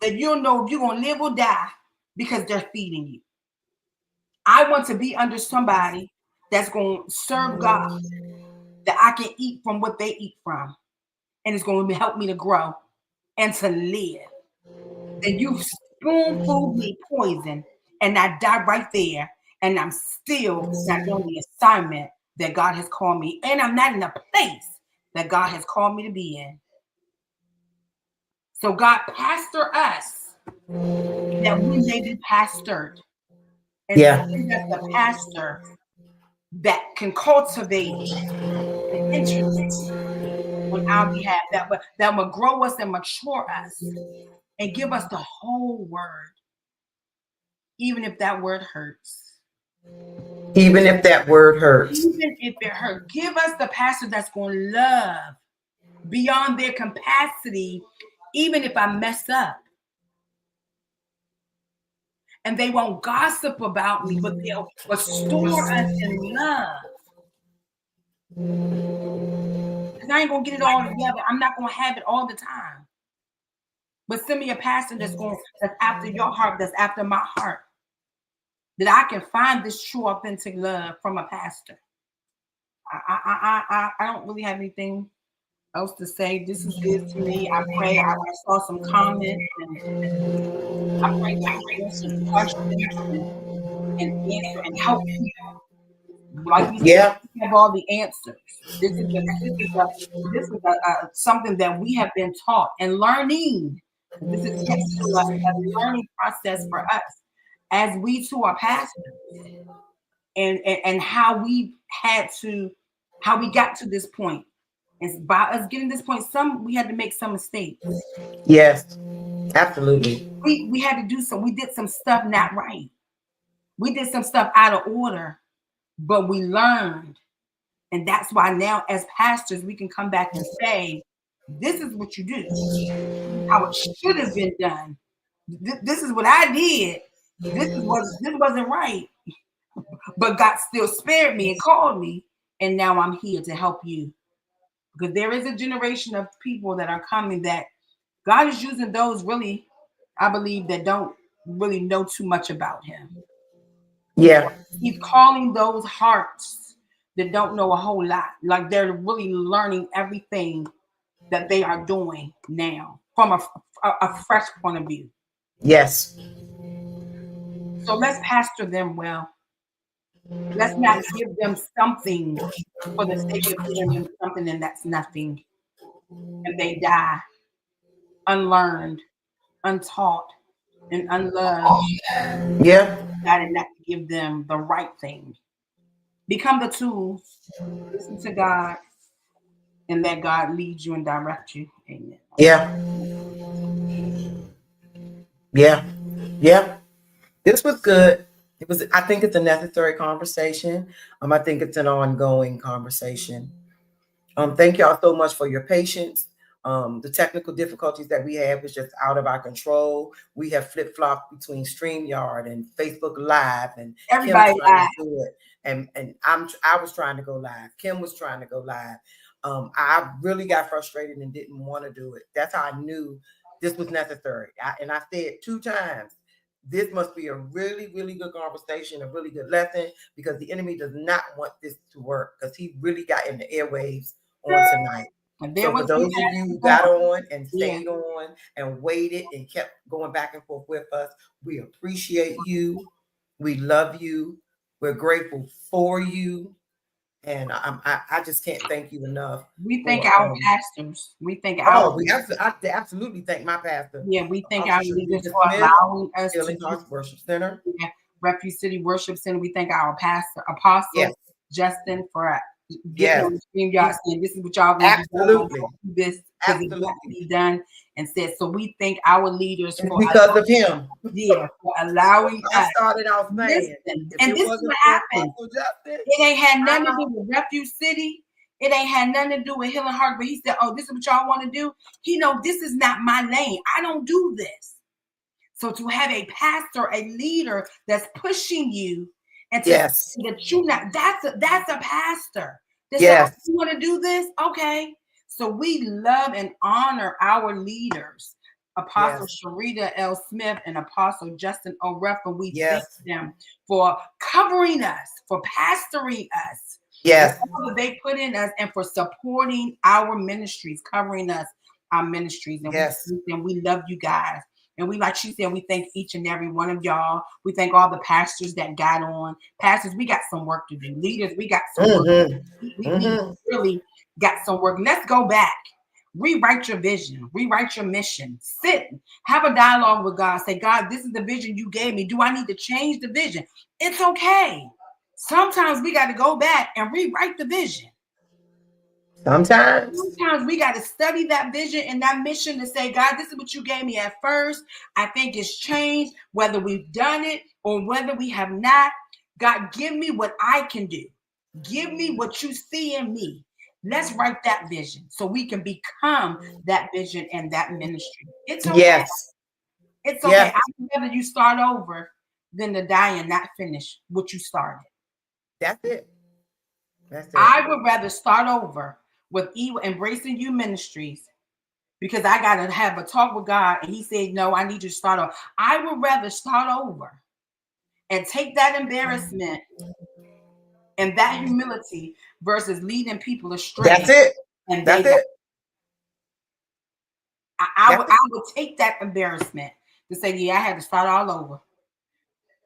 that you'll know if you're going to live or die because they're feeding you. I want to be under somebody that's going to serve God, that I can eat from what they eat from, and it's going to help me to grow and to live. Then you spoon food me poison, and I die right there, and I'm still not doing the assignment that God has called me, and I'm not in the place that God has called me to be in. So God, pastor us that we may be pastored, and Yeah. send us the pastor that can cultivate and intercede on our behalf, that will grow us and mature us and give us the whole word. even if that word hurts. Even if that word hurts. Even if it hurts. Give us the pastor that's going to love beyond their capacity, even if I mess up. And they won't gossip about me, but they'll restore us in love. Because I ain't going to get it all together. I'm not going to have it all the time. But send me a pastor that's after your heart, that's after my heart. That I can find this true, authentic love from a pastor. I don't really have anything else to say. This is good to me. I pray. I saw some comments, and I pray God will answer questions and answer and help people. Like we said, we have all the answers. This is something that we have been taught and learning. This is a learning process for us as we too are pastors, and how we got to this point. And by us getting this point, we had to make some mistakes. Yes, absolutely. We had to do some. We did some stuff not right. We did some stuff out of order, but we learned. And that's why now, as pastors, we can come back and say, this is what you do. How it should have been done. This is what I did. This wasn't right. But God still spared me and called me. And now I'm here to help you. Because there is a generation of people that are coming that God is using those really, I believe, that don't really know too much about him. Yeah. He's calling those hearts that don't know a whole lot. Like they're really learning everything that they are doing now from a fresh point of view. Yes. So let's pastor them well. Let's not give them something for the sake of giving them something, and that's nothing. And they die unlearned, untaught, and unloved. Yeah. Decided not to give them the right thing. Become the tool. Listen to God, and let God lead you and direct you. Amen. Yeah. Yeah. Yeah. This was good. It was. I think it's a necessary conversation. I think it's an ongoing conversation. Thank y'all so much for your patience. The technical difficulties that we have is just out of our control. We have flip-flopped between StreamYard and Facebook Live, and Everybody Kim's trying to do it. And I was trying to go live. Kim was trying to go live. I really got frustrated and didn't want to do it. That's how I knew this was necessary. And I said 2 times, this must be a really, really good conversation, a really good lesson, because the enemy does not want this to work, because he really got in the airwaves on tonight. So for those of you who got on and stayed on and waited and kept going back and forth with us, we appreciate you. We love you. We're grateful for you. And I just can't thank you enough. We thank our pastors. We thank our. I absolutely thank my pastor. Yeah, we thank our leaders for Smith, allowing us Healing Hearts Worship Center. Yeah, Refuge City Worship Center. We thank our pastor, Apostle Justin, for getting on the StreamYard saying, this is what y'all going to do. Absolutely. This because it got to be done, and said, so we thank our leaders for because of him. Yeah, for allowing us. I started out saying, and this is what happened. It ain't had nothing to do with Refuge City. It ain't had nothing to do with Healing Heart. But he said, oh, this is what y'all want to do. He know this is not my lane. I don't do this. So to have a pastor, a leader that's pushing you, and to that you not, that's a pastor. Yes. So, you want to do this? Okay. So we love and honor our leaders, Apostle Sharita L. Smith and Apostle Justin O. Ruffin. We thank them for covering us, for pastoring us. Yes. For all that they put in us, and for supporting our ministries, covering us, our ministries. And we love you guys. And we, like she said, we thank each and every one of y'all. We thank all the pastors that got on. Pastors, we got some work to do. Leaders, we got some work to do. We really got some work. Let's go back. Rewrite your vision. Rewrite your mission. Sit. Have a dialogue with God. Say, God, this is the vision you gave me. Do I need to change the vision? It's okay. Sometimes we got to go back and rewrite the vision. Sometimes we got to study that vision and that mission to say, God, this is what you gave me at first. I think it's changed, whether we've done it or whether we have not, God, give me what I can do. Give me what you see in me. Let's write that vision so we can become that vision and that ministry. It's okay. Yes. It's okay. Yes. I'd rather you start over than to die and not finish what you started. That's it. That's it. I would rather start over with Embracing You Ministries because I got to have a talk with God and He said, no, I need you to start over. I would rather start over and take that embarrassment and that humility versus leading people That's astray. it. And they That's die. it. That's I would take that embarrassment to say, yeah, I had to start all over.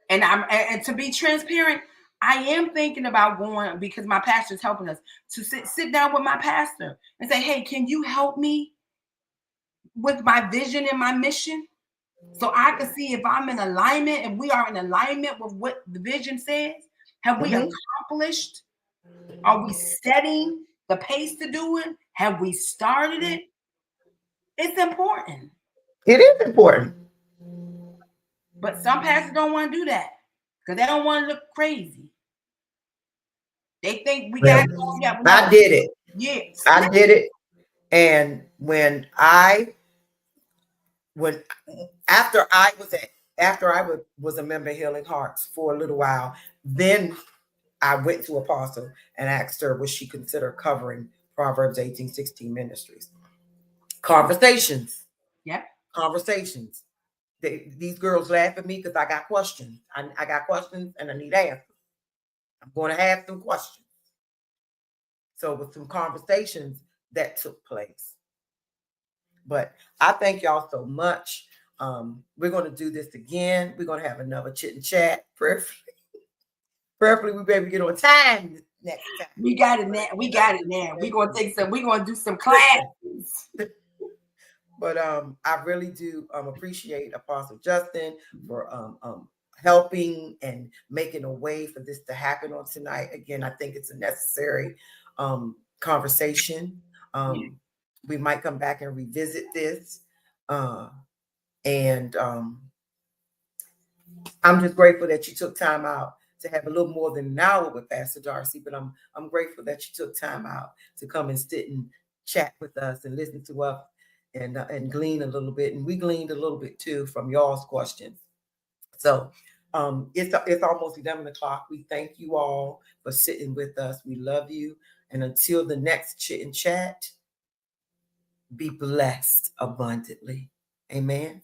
And to be transparent, I am thinking about going because my pastor's helping us to sit down with my pastor and say, hey, can you help me with my vision and my mission? So I can see if I'm in alignment, if we are in alignment with what the vision says. Have we accomplished? Are we setting the pace to do it? Have we started it? It's important. It is important. But some pastors don't want to do that because they don't want to look crazy. They think we Well, got yeah, I no, did it. yeah. I did it. And when after I was a member of Healing Hearts for a little while, then I went to Apostle and asked her would she consider covering Proverbs 18:16 ministries. Conversations. Yep. Conversations. These girls laugh at me because I got questions. I got questions and I need answers. I'm going to have some questions. So with some conversations that took place. But I thank y'all so much. We're going to do this again. We're going to have another chit and chat. Preferably we better get on time next time. We got it now. We got it now. We're gonna take some, we're gonna do some classes. But I really do appreciate Apostle Justin for helping and making a way for this to happen on tonight. Again, I think it's a necessary conversation. We might come back and revisit this. And I'm just grateful that you took time out to have a little more than an hour with Pastor Darcy, but I'm grateful that you took time out to come and sit and chat with us and listen to us and glean a little bit. And we gleaned a little bit too from y'all's questions. So it's almost 11 o'clock. We thank you all for sitting with us. We love you. And until the next chit and chat, be blessed abundantly. Amen.